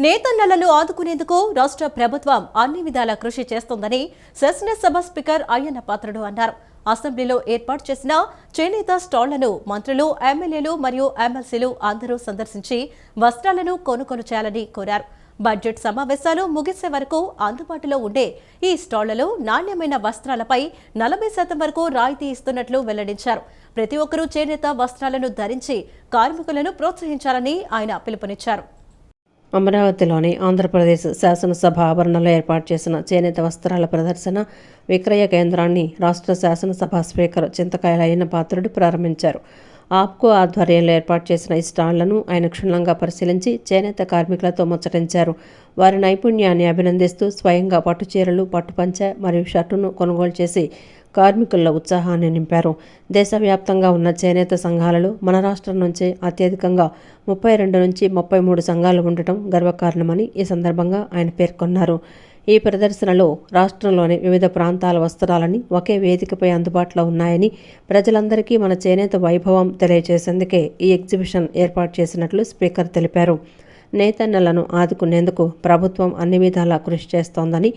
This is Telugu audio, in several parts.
నేతన్నలను ఆదుకునేందుకు రాష్ట్ర ప్రభుత్వం అన్ని విధాల కృషి చేస్తోందని శాసనసభ స్పీకర్ అయ్యన్న పాత్రుడు అన్నారు. అసెంబ్లీలో ఏర్పాటు చేసిన చేనేత స్టాళ్లను మంత్రులు, ఎమ్మెల్యేలు మరియు ఎమ్మెల్సీలు అందరూ సందర్శించి వస్త్రాలను కొనుగోలు చేయాలని కోరారు. బడ్జెట్ సమావేశాలు ముగిసే వరకు అందుబాటులో ఉండే ఈ స్టాళ్లలో నాణ్యమైన వస్త్రాలపై 40% వరకు రాయితీ ఇస్తున్నట్లు వెల్లడించారు. ప్రతి ఒక్కరూ చేనేత వస్త్రాలను ధరించి కార్మికులను ప్రోత్సహించాలని ఆయన పిలుపునిచ్చారు. అమరావతిలోని ఆంధ్రప్రదేశ్ శాసనసభ ఆవరణలో ఏర్పాటు చేసిన చేనేత వస్త్రాల ప్రదర్శన, విక్రయ కేంద్రాన్ని రాష్ట్ర శాసనసభ స్పీకర్ చింతకాయల అయ్యన్న పాత్రుడు ప్రారంభించారు. ఆప్కో ఆధ్వర్యంలో ఏర్పాటు చేసిన ఈ స్టాళ్లను ఆయన క్షుణ్ణంగా పరిశీలించి చేనేత కార్మికులతో ముచ్చటించారు. వారి నైపుణ్యాన్ని అభినందిస్తూ స్వయంగా పట్టుచీరలు, పట్టుపంచె మరియు షర్టును కొనుగోలు చేసి కార్మికుల్లో ఉత్సాహాన్ని నింపారు. దేశవ్యాప్తంగా ఉన్న చేనేత సంఘాలలో మన రాష్ట్రం నుంచే అత్యధికంగా 32 నుంచి 33 సంఘాలు ఉండటం గర్వకారణమని ఈ సందర్భంగా ఆయన పేర్కొన్నారు. ఈ ప్రదర్శనలో రాష్ట్రంలోని వివిధ ప్రాంతాల వస్త్రాలని ఒకే వేదికపై అందుబాటులో ఉన్నాయని, ప్రజలందరికీ మన చేనేత వైభవం తెలియజేసేందుకే ఈ ఎగ్జిబిషన్ ఏర్పాటు చేసినట్లు స్పీకర్ తెలిపారు. నేతన్నలను ఆదుకునేందుకు ప్రభుత్వం అన్ని విధాలా కృషి చేస్తోందని,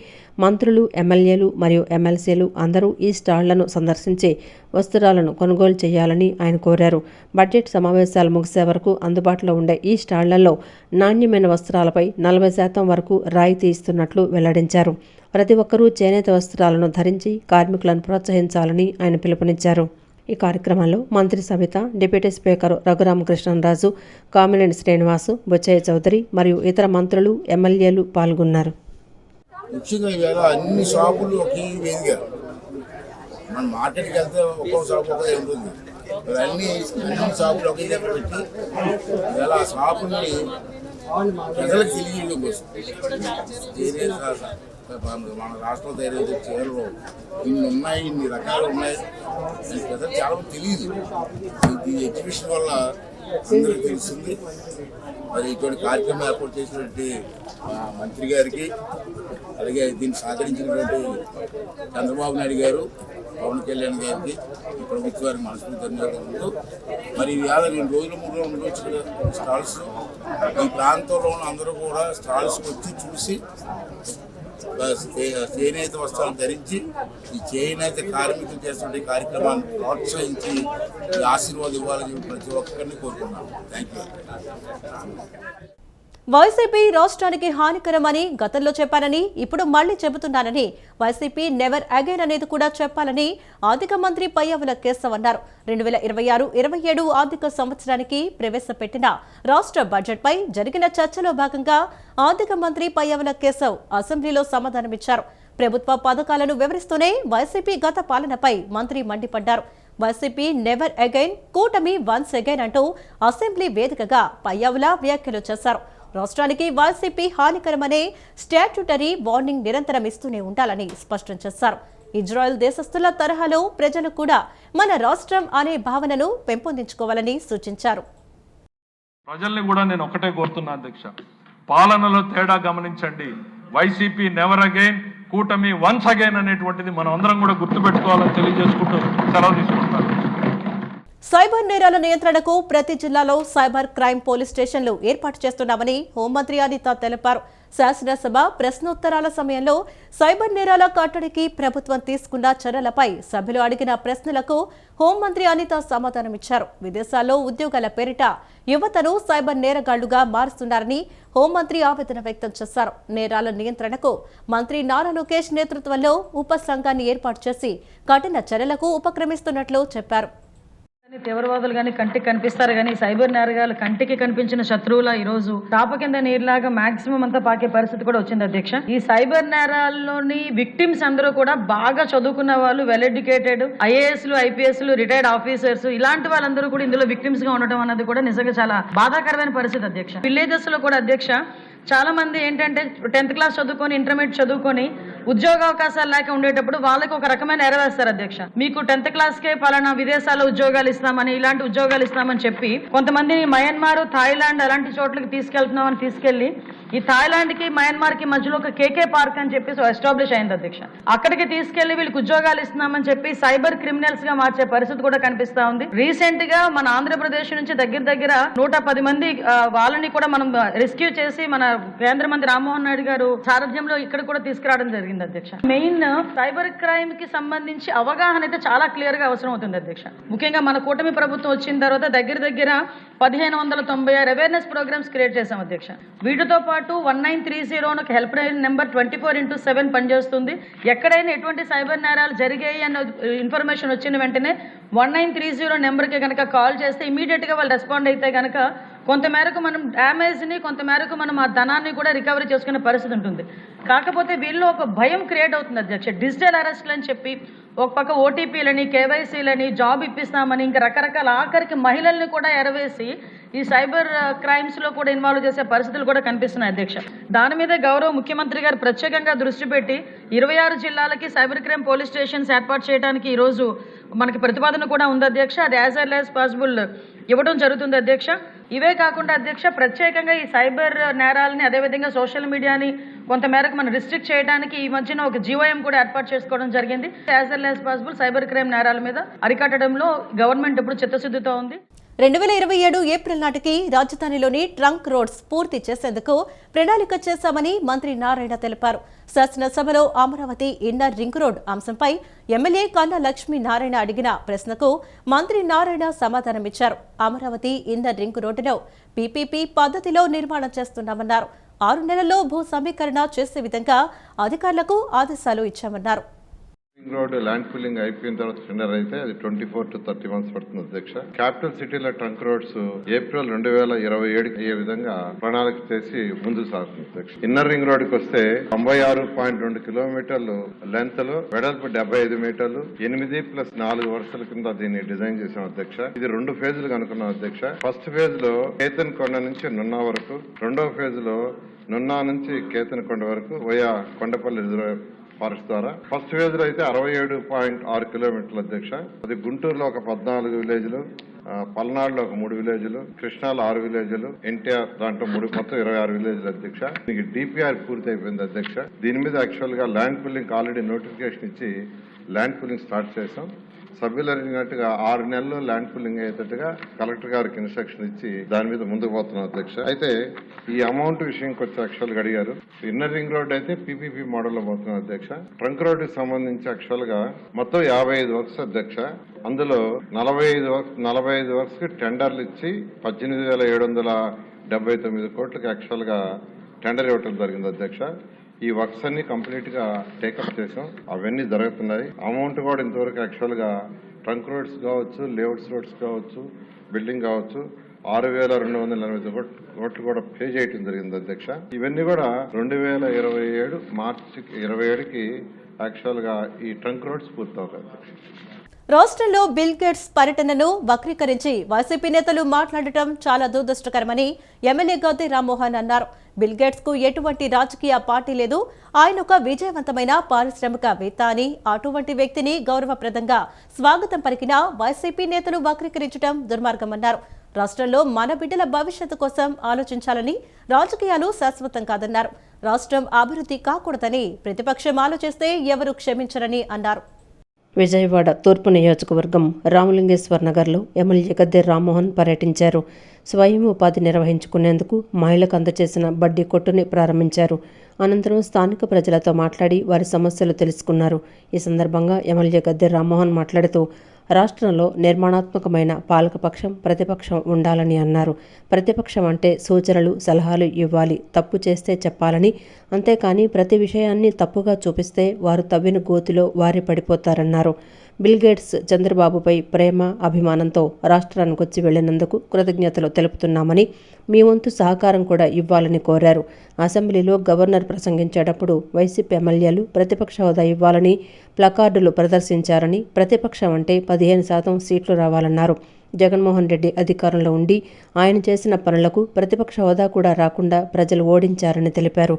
మంత్రులు, ఎమ్మెల్యేలు మరియు ఎమ్మెల్సీలు అందరూ ఈ స్టాళ్లను సందర్శించి వస్త్రాలను కొనుగోలు చేయాలని ఆయన కోరారు. బడ్జెట్ సమావేశాలు ముగిసే వరకు అందుబాటులో ఉండే ఈ స్టాళ్లలో నాణ్యమైన వస్త్రాలపై 40% వరకు రాయితీ ఇస్తున్నట్లు వెల్లడించారు. ప్రతి ఒక్కరూ చేనేత వస్త్రాలను ధరించి కార్మికులను ప్రోత్సహించాలని ఆయన పిలుపునిచ్చారు. ఈ కార్యక్రమంలో మంత్రి సవిత, డిప్యూటీ స్పీకర్ రఘురామకృష్ణరాజు, కామినేని శ్రీనివాసు, బుచ్చయ్య చౌదరి మరియు ఇతర మంత్రులు, ఎమ్మెల్యేలు పాల్గొన్నారు. ముఖ్యంగా ఈవేళ అన్ని షాపులు ఒకే వేదిక. మనం మార్కెట్కి వెళ్తే ఒక్కో షాపు ఒకే ఉంటుంది. అన్ని షాపులు ఒకే దగ్గర పెట్టి ఈవేళ ఆ షాపుల్ని ప్రజలకు తెలియడం కోసం మన రాష్ట్రంలో తయారైతే చీరలు ఇన్ని ఉన్నాయి, ఇన్ని రకాలు ఉన్నాయి అని ప్రజలు చాలా తెలియదు. ఈ ఎగ్జిబిషన్ వల్ల అందరికీ తెలిసింది. మరి ఇటువంటి కార్యక్రమం ఏర్పాటు చేసినటువంటి మంత్రి గారికి, అలాగే దీన్ని సహకరించినటువంటి చంద్రబాబు నాయుడు గారు, పవన్ కళ్యాణ్ గారికి, ఈ ప్రభుత్వ వారికి మనస్ఫూర్తి ధన్యవాదాలు. మరి ఇవాళ 2 రోజులు 3 రోజులు వచ్చిన స్టాల్స్ ఈ ప్రాంతంలో ఉన్న అందరూ కూడా స్టాల్స్కి వచ్చి చూసి చేనేత వస్త్రాలు ధరించి ఈ చేనేత కార్మికులు చేస్తున్న కార్యక్రమాన్ని ప్రోత్సహించి ఆశీర్వాదం ఇవ్వాలని ప్రతి ఒక్కరిని కోరుకున్నాను. Thank you. వైసీపీ రాష్ట్రానికి హానికరమని గతంలో చెప్పానని ఇప్పుడు మళ్లీ చెబుతున్నానని, వైసీపీ నెవర్ అగైన్ అనేది కూడా చెప్పాలని ఆర్థిక మంత్రి పయ్యావుల కేశవ్ అన్నారు. 2026-27 ఆర్థిక సంవత్సరానికి ప్రవేశపెట్టిన రాష్ట్ర బడ్జెట్పై జరిగిన చర్చలో భాగంగా ఆర్థిక మంత్రి పయ్యావుల కేశవ్ అసెంబ్లీలో సమాధానమిచ్చారు. ప్రభుత్వ పథకాలను వివరిస్తూనే వైసీపీ గత పాలనపై మంత్రి మండిపడ్డారు. వైసీపీ నెవర్ అగైన్, కూటమి వన్స్ అగైన్ అంటూ అసెంబ్లీ వేదికగా పయ్యావుల వ్యాఖ్యలు చేశారు. రాష్ట్రానికి వైసీపీ హానికరమనే స్టాట్యూటరీ వార్నింగ్ నిరంతరం ఇస్తూనే ఉండాలని స్పష్టం చేశారు. ఇజ్రాయెల్ దేశస్థుల తరహాలో ప్రజలు కూడా మన రాష్ట్రం అనే భావనను పెంపొందించుకోవాలని సూచించారు. ప్రజల్ని కూడా నేను ఒకటే కోరుతున్నా అధ్యక్ష, పాలనలో తేడా గమనించండి. వైసీపీ నెవర్ అగైన్, కూటమి వన్స్ అగైన్ అనేటువంటిది మనం అందరం కూడా గుర్తుపెట్టుకోవాలని తెలియజేసుకుంటూ సెలవు తీసుకుంటారు. సైబర్ నేరాల నియంత్రణకు ప్రతి జిల్లాలో సైబర్ క్రైమ్ పోలీస్ స్టేషన్లు ఏర్పాటు చేస్తున్నామని హోంమంత్రి అనిత తెలిపారు. శాసనసభ ప్రశ్నోత్తరాల సమయంలో సైబర్ నేరాల కట్టడికి ప్రభుత్వం తీసుకున్న చర్యలపై సభ్యులు అడిగిన ప్రశ్నలకు హోంమంత్రి అనిత సమాధానమిచ్చారు. విదేశాల్లో ఉద్యోగాల పేరిట యువతను సైబర్ నేరగాళ్లుగా మారుస్తున్నారని హోంమంత్రి ఆవేదన వ్యక్తం చేశారు. నేరాల నియంత్రణకు మంత్రి నారా లోకేష్ నేతృత్వంలో ఉప సంఘాన్ని ఏర్పాటు చేసి కఠిన చర్యలకు ఉపక్రమిస్తున్నట్లు చెప్పారు. తీవ్రవాదులు కానీ కంటికి కనిపిస్తారు కానీ సైబర్ నేరగాలు కంటికి కనిపించిన శత్రువుల ఈ రోజు తాప కింద నీరులాగా మాక్సిమం అంతా పాకే పరిస్థితి కూడా వచ్చింది అధ్యక్ష. ఈ సైబర్ నేరాల్లోని విక్టిమ్స్ అందరూ కూడా బాగా చదువుకున్న వాళ్ళు, వెల్ ఎడ్యుకేటెడ్, ఐఏఎస్లు, ఐపీఎస్లు, రిటైర్డ్ ఆఫీసర్స్, ఇలాంటి వాళ్ళందరూ కూడా ఇందులో విక్టిమ్స్ గా ఉండటం అన్నది కూడా నిజంగా చాలా బాధాకరమైన పరిస్థితి అధ్యక్ష. విలేజెస్ లో కూడా అధ్యక్ష చాలా మంది ఏంటంటే 10th క్లాస్ చదువుకొని, ఇంటర్మీడియట్ చదువుకొని ఉద్యోగ అవకాశాలు లేక ఉండేటప్పుడు వాళ్ళకి ఒక రకమైన ఎరవేస్తారు అధ్యక్ష. మీకు 10th క్లాస్కే పలానా విదేశాల్లో ఉద్యోగాలు ఇస్తామని, ఇలాంటి ఉద్యోగాలు ఇస్తామని చెప్పి కొంతమందిని మయన్మార్, థాయిలాండ్ అలాంటి చోట్లకి తీసుకెళ్తున్నామని తీసుకెళ్లి ఈ థాయిలాండ్ కి మయన్మార్ కి మధ్యలో ఒక కేకే పార్క్ అని చెప్పి ఎస్టాబ్లిష్ అయింది అధ్యక్ష. అక్కడికి తీసుకెళ్లి వీళ్ళకి ఉద్యోగాలు ఇస్తున్నామని చెప్పి సైబర్ క్రిమినల్స్ గా మార్చే పరిస్థితి కూడా కనిపిస్తా ఉంది. రీసెంట్ గా మన ఆంధ్రప్రదేశ్ నుంచి దగ్గర 110 మంది వాళ్ళని కూడా మనం రెస్క్యూ చేసి మన కేంద్ర మంత్రి రామ్మోహన్ నాయుడు గారు సారథ్యంలో ఇక్కడ కూడా తీసుకురావడం జరిగింది అధ్యక్ష. మెయిన్ సైబర్ క్రైమ్ కి సంబంధించి అవగాహన అయితే చాలా క్లియర్ గా అవసరం అవుతుంది అధ్యక్ష. ముఖ్యంగా మన కూటమి ప్రభుత్వం వచ్చిన తర్వాత దగ్గర 1596 అవేర్నెస్ ప్రోగ్రామ్స్ క్రియేట్ చేశాం అధ్యక్ష. వీటితో పాటు 1930 హెల్ప్ లైన్ నెంబర్ 24/7 పనిచేస్తుంది. ఎక్కడైనా ఎటువంటి సైబర్ నేరాలు జరిగాయి అన్న ఇన్ఫర్మేషన్ వచ్చిన వెంటనే 1930 నెంబర్కి కనుక కాల్ చేస్తే ఇమీడియట్ గా వాళ్ళు రెస్పాండ్ అయితే కనుక కొంతమేరకు మనం డ్యామేజ్ ని, కొంతమేరకు మనం ఆ ధనాన్ని కూడా రికవరీ చేసుకునే పరిస్థితి ఉంటుంది. కాకపోతే వీళ్ళు ఒక భయం క్రియేట్ అవుతుంది అధ్యక్ష. డిజిటల్ అరెస్ట్లు అని చెప్పి ఒక పక్క ఓటీపీలని, కేవైసీలని, జాబ్ ఇప్పిస్తామని, ఇంకా రకరకాల ఆఖరికి మహిళల్ని కూడా ఎరవేసి ఈ సైబర్ క్రైమ్స్ లో కూడా ఇన్వాల్వ్ చేసే పరిస్థితులు కూడా కనిపిస్తున్నాయి అధ్యక్ష. దాని మీద గౌరవ ముఖ్యమంత్రి గారు ప్రత్యేకంగా దృష్టి పెట్టి 26 జిల్లాలకి సైబర్ క్రైమ్ పోలీస్ స్టేషన్స్ ఏర్పాటు చేయడానికి ఈ రోజు మనకి ప్రతిపాదన కూడా ఉంది అధ్యక్ష. అది యాజ్ ఎర్లీ యాజ్ పాసిబుల్ ఇవ్వడం జరుగుతుంది అధ్యక్ష. ఇవే కాకుండా అధ్యక్ష ప్రత్యేకంగా ఈ సైబర్ నేరాలని, అదేవిధంగా సోషల్ మీడియాని కొంతమేరకు మనం రిస్ట్రిక్ట్ చేయడానికి ఈ మధ్యన ఒక జీవోఎం కూడా ఏర్పాటు చేసుకోవడం జరిగింది. As early as possible cyber crime నేరాల మీద అరికట్టడంలో గవర్నమెంట్ ఇప్పుడు చిత్తశుద్ధితో ఉంది. 2027 ఏప్రిల్ నాటికి రాజధానిలోని ట్రంక్ రోడ్స్ పూర్తి చేసేందుకు ప్రణాళిక చేశామని మంత్రి నారాయణ తెలిపారు. శాసనసభలో అమరావతి ఇన్నర్ రింగ్ రోడ్ అంశంపై ఎమ్మెల్యే కన్నా లక్ష్మీనారాయణ అడిగిన ప్రశ్నకు మంత్రి నారాయణ సమాధానమిచ్చారు. అమరావతి ఇన్నర్ రింగ్ రోడ్డును పీపీపీ పద్ధతిలో నిర్మాణం చేస్తున్నామన్నారు. 6 నెలల్లో భూ సమీకరణ చేసే విధంగా అధికారులకు ఆదేశాలు ఇచ్చామన్నారు. రింగ్ రోడ్ ల్యాండ్ ఫిల్లింగ్ అయిపోయిన తర్వాత టెండర్ అయితే అది 24 to 30 months పడుతుంది అధ్యక్ష. క్యాపిటల్ సిటీలో ట్రంక్ రోడ్స్ ఏప్రిల్ 2027 అయ్యే విధంగా ప్రణాళిక చేసి ముందుకు సాగుతుంది అధ్యక్ష. ఇన్నర్ రింగ్ రోడ్ కి వస్తే 96.2 కిలోమీటర్లు లెంత్ లో, వెడల్పు 75 మీటర్లు, 8+4 వరుసల కింద దీన్ని డిజైన్ చేసాం అధ్యక్ష. ఇది 2 ఫేజులు అనుకున్నాం అధ్యక్ష. ఫస్ట్ ఫేజ్ లో కేతన్ కొండ నుంచి నున్నా వరకు, రెండవ ఫేజ్ లో నున్నా నుంచి కేతన్ కొండ వరకు వయా కొండపల్లి రిజర్వ్ ఫారెస్ట్ ద్వారా. ఫస్ట్ ఫేజ్ లో అయితే 67.6 కిలోమీటర్లు అధ్యక్ష. అది గుంటూరులో ఒక 14 విలేజ్లు, పల్నాడులో ఒక 3 విలేజ్లు, కృష్ణాలో 6 విలేజ్లు, ఎన్టీఆర్ దాంట్లో మొత్తం 26 విలేజ్లు అధ్యక్ష. దీనికి డిపిఆర్ పూర్తి అయిపోయింది అధ్యక్ష. దీని మీద యాక్చువల్ గా ల్యాండ్ పుల్లింగ్ ఆల్రెడీ నోటిఫికేషన్ ఇచ్చి ల్యాండ్ పుల్లింగ్ స్టార్ట్ చేసాం. సభ్యులు అడిగినట్టుగా 6 నెలల్లో ల్యాండ్ పుల్లింగ్ అయ్యేటట్టుగా కలెక్టర్ గారికి ఇన్స్ట్రక్షన్ ఇచ్చి దాని మీద ముందుకు పోతున్నాం అధ్యక్ష. అయితే ఈ అమౌంట్ విషయంకి వచ్చి యాక్చువల్ గా అడిగారు. ఇన్నర్ రింగ్ రోడ్ అయితే పీపీపీ మోడల్ లో పోతున్నాం అధ్యక్ష. ట్రంక్ రోడ్ కి సంబంధించి యాక్చువల్ గా మొత్తం 55 వర్క్స్ అధ్యక్ష. అందులో 45 వర్క్స్ కి టెండర్లు ఇచ్చి 18,779 కోట్లకి యాక్చువల్ గా టెండర్ ఇవ్వటం జరిగింది అధ్యక్ష. ఈ వర్క్స్ అన్ని కంప్లీట్ గా టేకప్ చేసాం, అవన్నీ జరుగుతున్నాయి. అమౌంట్ కూడా ఇంతవరకు యాక్చువల్ గా ట్రంక్ రోడ్స్ కావచ్చు, లేఅవుట్స్ రోడ్స్ కావచ్చు, బిల్డింగ్ కావచ్చు 6,280 కోట్లు కూడా పే చేయడం జరిగింది అధ్యక్ష. ఇవన్నీ కూడా 2027 మార్చి 27కి యాక్చువల్ గా ఈ ట్రంక్ రోడ్స్ పూర్తవుతాయి అధ్యక్ష. రాష్ట్రంలో బిల్ గేట్స్ పర్యటనను వక్రీకరించి వైసీపీ నేతలు మాట్లాడటం చాలా దురదృష్టకరమని ఎమ్మెల్యే గద్దె రామ్మోహన్ అన్నారు. బిల్ గేట్స్ కు ఎటువంటి రాజకీయ పార్టీ లేదు, ఆయన ఒక విజయవంతమైన పారిశ్రామికవేత్త అని, అటువంటి వ్యక్తిని గౌరవప్రదంగా స్వాగతం పలికిన వైసీపీ నేతలు వక్రీకరించడం దుర్మార్గమన్నారు. రాష్ట్రంలో మన బిడ్డల భవిష్యత్తు కోసం ఆలోచించాలని, రాజకీయాలు శాశ్వతం కాదన్నారు. రాష్ట్రం అభివృద్ధి కాకూడదని ప్రతిపక్షం ఆలోచిస్తే ఎవరు క్షమించరని అన్నారు. విజయవాడ తూర్పు నియోజకవర్గం రామలింగేశ్వర్ నగర్లో ఎమ్మెల్యే గద్దె రామ్మోహన్ పర్యటించారు. స్వయం ఉపాధి నిర్వహించుకునేందుకు మహిళలకు అందజేసిన బడ్డీ కొట్టుని ప్రారంభించారు. అనంతరం స్థానిక ప్రజలతో మాట్లాడి వారి సమస్యలు తెలుసుకున్నారు. ఈ సందర్భంగా ఎమ్మెల్యే గద్దె రామ్మోహన్ మాట్లాడుతూ రాష్ట్రంలో నిర్మాణాత్మకమైన పాలకపక్షం, ప్రతిపక్షం ఉండాలని అన్నారు. ప్రతిపక్షం అంటే సూచనలు, సలహాలు ఇవ్వాలి, తప్పు చేస్తే చెప్పాలని, అంతేకాని ప్రతి విషయాన్ని తప్పుగా చూపిస్తే వారు తవ్విన గోతిలో వారి పడిపోతారన్నారు. బిల్ గేట్స్ చంద్రబాబుపై ప్రేమ, అభిమానంతో రాష్ట్రానికి వచ్చి వెళ్లినందుకు కృతజ్ఞతలు తెలుపుతున్నామని, మీ వంతు సహకారం కూడా ఇవ్వాలని కోరారు. అసెంబ్లీలో గవర్నర్ ప్రసంగించేటప్పుడు వైసీపీ ఎమ్మెల్యేలు ప్రతిపక్ష హోదా ఇవ్వాలని ప్లకార్డులు ప్రదర్శించారని, ప్రతిపక్షం అంటే 15% సీట్లు రావాలన్నారు. జగన్మోహన్ రెడ్డి అధికారంలో ఉండి ఆయన చేసిన పనులకు ప్రతిపక్ష హోదా కూడా రాకుండా ప్రజలు ఓడించారని తెలిపారు.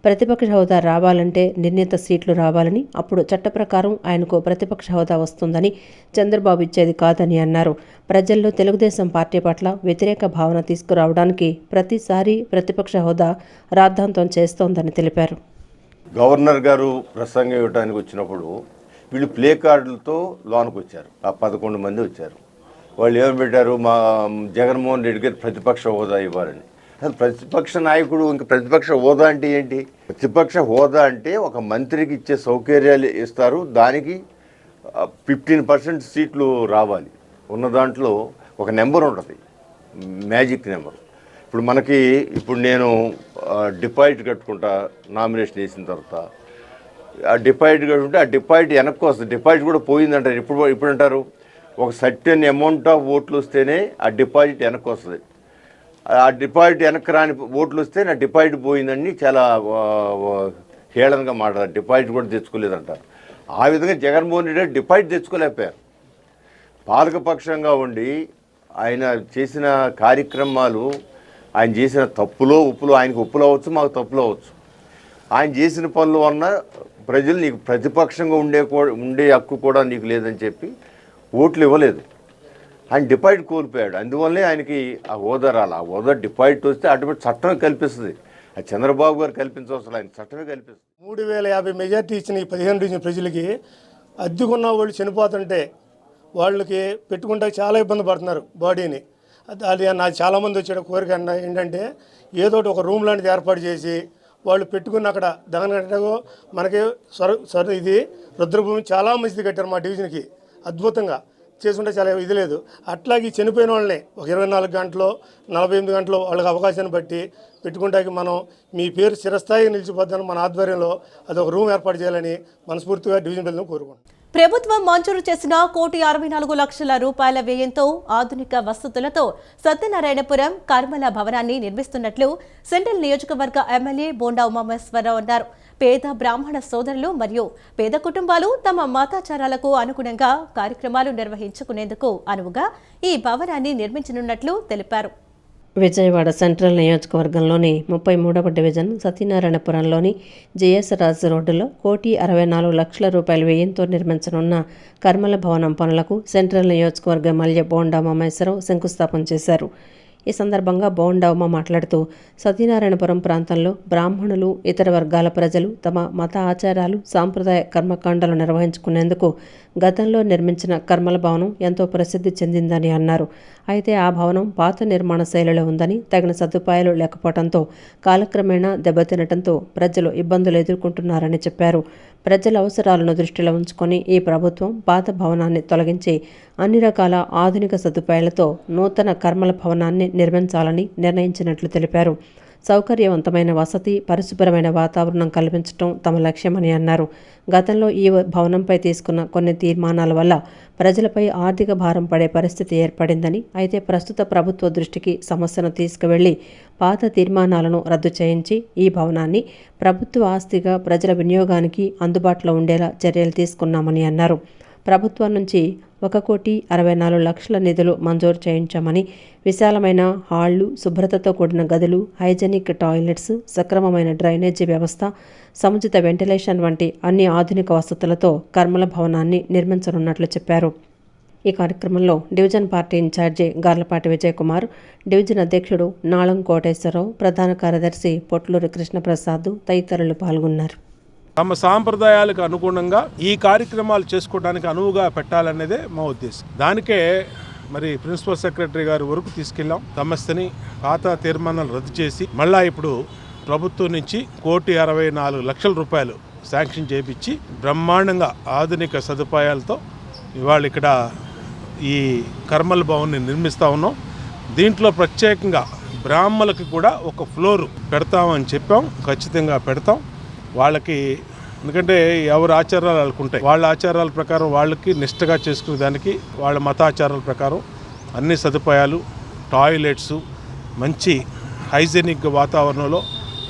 ప్రతిపక్ష హోదా రావాలంటే నిర్ణీత సీట్లు రావాలని, అప్పుడు చట్ట ప్రకారం ఆయనకు ప్రతిపక్ష హోదా వస్తుందని, చంద్రబాబు ఇచ్చేది కాదని అన్నారు. ప్రజల్లో తెలుగుదేశం పార్టీ పట్ల వ్యతిరేక భావన తీసుకురావడానికి ప్రతిసారి ప్రతిపక్ష హోదా రాద్ధాంతం చేస్తోందని తెలిపారు. గవర్నర్ గారు ప్రసంగం ఇవ్వడానికి వచ్చినప్పుడు వీళ్ళు ప్లే కార్డులతో లోనికి వచ్చారు. ఆ 11 మంది వచ్చారు. వాళ్ళు ఏమని పెట్టారు, మా జగన్మోహన్ రెడ్డి గారు ప్రతిపక్ష హోదా ఇవ్వాలని. అసలు ప్రతిపక్ష నాయకుడు ఇంకా ప్రతిపక్ష హోదా అంటే ఏంటి? ప్రతిపక్ష హోదా అంటే ఒక మంత్రికి ఇచ్చే సౌకర్యాలు ఇస్తారు, దానికి 15% సీట్లు రావాలి. ఉన్న దాంట్లో ఒక నెంబర్ ఉంటుంది, మ్యాజిక్ నెంబర్. ఇప్పుడు నేను డిపాజిట్ కట్టుకుంటా, నామినేషన్ వేసిన తర్వాత ఆ డిపాజిట్ కట్టుకుంటే ఆ డిపాజిట్ వెనక్కి వస్తుంది. డిపాజిట్ కూడా పోయిందంటారు. ఇప్పుడు అంటారు ఒక సర్టెన్ అమౌంట్ ఆఫ్ ఓట్లు వస్తేనే ఆ డిపాజిట్ వెనక్కి వస్తుంది. ఆ డిపాజిట్ వెనక్కి రాని ఓట్లు వస్తే నా డిపాజిట్ పోయిందని చాలా హేళనగా మాట్లాడారు. డిపాజిట్ కూడా తెచ్చుకోలేదంటారు. ఆ విధంగా జగన్మోహన్ రెడ్డి డిపాజిట్ తెచ్చుకోలేకపోయారు. పాలకపక్షంగా ఉండి ఆయన చేసిన కార్యక్రమాలు, ఆయన చేసిన తప్పులో ఉప్పులో, ఆయనకు ఉప్పులు అవ్వచ్చు, మాకు తప్పులు అవ్వచ్చు. ఆయన చేసిన పనుల వలన ప్రజలు నీకు ప్రతిపక్షంగా ఉండే హక్కు కూడా నీకు లేదని చెప్పి ఓట్లు ఇవ్వలేదు. ఆయన డిపాజిట్ కోల్పోయాడు. అందువల్లే ఆయనకి ఆ హోదా రాలి. ఆ హోదా డిపాజిట్ వస్తే ఆటోమేటిక్ చట్టమే కల్పిస్తుంది. అది చంద్రబాబు గారు కల్పించవలసిన, ఆయన చట్టమే కల్పిస్తుంది. 3050 మెజార్టీ ఇచ్చిన ఈ 15 డివిజన్ ప్రజలకి అద్దెకున్న వాళ్ళు చనిపోతుంటే వాళ్ళకి పెట్టుకుంటే చాలా ఇబ్బంది పడుతున్నారు బాడీని. అది నాకు చాలామంది వచ్చే కోరిక ఏంటంటే ఏదో ఒక రూమ్ లాంటిది ఏర్పాటు చేసి వాళ్ళు పెట్టుకున్న అక్కడ దగనగట్టకు మనకి ఇది రుద్రభూమి చాలా మంచిది కట్టారు మా డివిజన్కి. అద్భుతంగా చేసుకుంటే చాలా ఇది లేదు. అట్లాగే చనిపోయిన వాళ్ళని ఒక 24 గంటలు 48 గంటలు వాళ్ళకి అవకాశాన్ని బట్టి పెట్టుకుంటాకి మనం మీ పేరు చిరస్థాయిగా నిలిచిపోద్దని మన ఆధ్వర్యంలో అదొక రూమ్ ఏర్పాటు చేయాలని మనస్ఫూర్తిగా డివిజన్ ప్రజలను కోరుకుంటున్నాం. ప్రభుత్వం మంజూరు చేసిన ₹1,64,00,000 వ్యయంతో ఆధునిక వసతులతో సత్యనారాయణపురం కర్మల భవనాన్ని నిర్మిస్తున్నట్లు సెంట్రల్ నియోజకవర్గ ఎమ్మెల్యే బోండా ఉమామహేశ్వరరావు అన్నారు. పేద బ్రాహ్మణ సోదరులు మరియు పేద కుటుంబాలు తమ మతాచారాలకు అనుగుణంగా కార్యక్రమాలు నిర్వహించుకునేందుకు అనువుగా ఈ భవనాన్ని నిర్మించనున్నట్లు తెలిపారు. విజయవాడ సెంట్రల్ నియోజకవర్గంలోని 33వ డివిజన్ సత్యనారాయణపురంలోని జేఎస్ రాజు రోడ్డులో ₹1,64,00,000 వ్యయంతో నిర్మించనున్న కర్మల భవనం పనులకు సెంట్రల్ నియోజకవర్గ ఎమ్మెల్యే బోండా ఉమామహేశ్వరరావు శంకుస్థాపన చేశారు. ఈ సందర్భంగా బోండా ఉమ మాట్లాడుతూ సత్యనారాయణపురం ప్రాంతంలో బ్రాహ్మణులు, ఇతర వర్గాల ప్రజలు తమ మత ఆచారాలు, సాంప్రదాయ కర్మకాండాలు నిర్వహించుకునేందుకు గతంలో నిర్మించిన కర్మల భవనం ఎంతో ప్రసిద్ధి చెందిందని అన్నారు. అయితే ఆ భవనం పాత నిర్మాణ శైలిలో ఉందని, తగిన సదుపాయాలు లేకపోవడంతో కాలక్రమేణా దెబ్బతినటంతో ప్రజలు ఇబ్బందులు ఎదుర్కొంటున్నారని చెప్పారు. ప్రజల అవసరాలను దృష్టిలో ఉంచుకొని ఈ ప్రభుత్వం పాత భవనాన్ని తొలగించి అన్ని రకాల ఆధునిక సదుపాయాలతో నూతన కర్మల భవనాన్ని నిర్మించాలని నిర్ణయించినట్లు తెలిపారు. సౌకర్యవంతమైన వసతి, పరిశుభ్రమైన వాతావరణం కల్పించడం తమ లక్ష్యమని అన్నారు. గతంలో ఈ భవనంపై తీసుకున్న కొన్ని తీర్మానాల వల్ల ప్రజలపై ఆర్థిక భారం పడే పరిస్థితి ఏర్పడిందని, అయితే ప్రస్తుత ప్రభుత్వ దృష్టికి సమస్యను తీసుకువెళ్లి పాత తీర్మానాలను రద్దు చేయించి ఈ భవనాన్ని ప్రభుత్వ ఆస్తిగా ప్రజల వినియోగానికి అందుబాటులో ఉండేలా చర్యలు తీసుకున్నామని అన్నారు. ప్రభుత్వం నుంచి ₹1,64,00,000 నిధులు మంజూరు చేయించామని, విశాలమైన హాళ్లు, శుభ్రతతో కూడిన గదులు, హైజెనిక్ టాయిలెట్స్, సక్రమమైన డ్రైనేజీ వ్యవస్థ, సముచిత వెంటిలేషన్ వంటి అన్ని ఆధునిక వసతులతో కర్మల భవనాన్ని నిర్మించనున్నట్లు చెప్పారు. ఈ కార్యక్రమంలో division party incharge Garlapati Vijayakumar, division అధ్యక్షుడు నాళం కోటేశ్వరరావు, ప్రధాన కార్యదర్శి పొట్లూరి కృష్ణప్రసాద్ తదితరులు పాల్గొన్నారు. తమ సాంప్రదాయాలకు అనుగుణంగా ఈ కార్యక్రమాలు చేసుకోవడానికి అనువుగా పెట్టాలనేదే మా ఉద్దేశం. దానికే మరి ప్రిన్సిపల్ సెక్రటరీ గారి వరకు తీసుకెళ్ళాం. సమస్యని పాత తీర్మానాలు రద్దు చేసి మళ్ళా ఇప్పుడు ప్రభుత్వం నుంచి ₹1,64,00,000 శాంక్షన్ చేయించి బ్రహ్మాండంగా ఆధునిక సదుపాయాలతో ఇవాళ ఇక్కడ ఈ కర్మల భవన్ని నిర్మిస్తూ ఉన్నాం. దీంట్లో ప్రత్యేకంగా బ్రాహ్మణులకు కూడా ఒక ఫ్లోర్ పెడతామని చెప్పాం. ఖచ్చితంగా పెడతాం. వాళ్ళకి ఎందుకంటే ఎవరి ఆచారాలు వాళ్ళకు ఉంటాయి. వాళ్ళ ఆచారాల ప్రకారం వాళ్ళకి నిష్టగా చేసుకునే దానికి వాళ్ళ మతాచారాల ప్రకారం అన్ని సదుపాయాలు, టాయిలెట్స్, మంచి హైజెనిక్ వాతావరణంలో,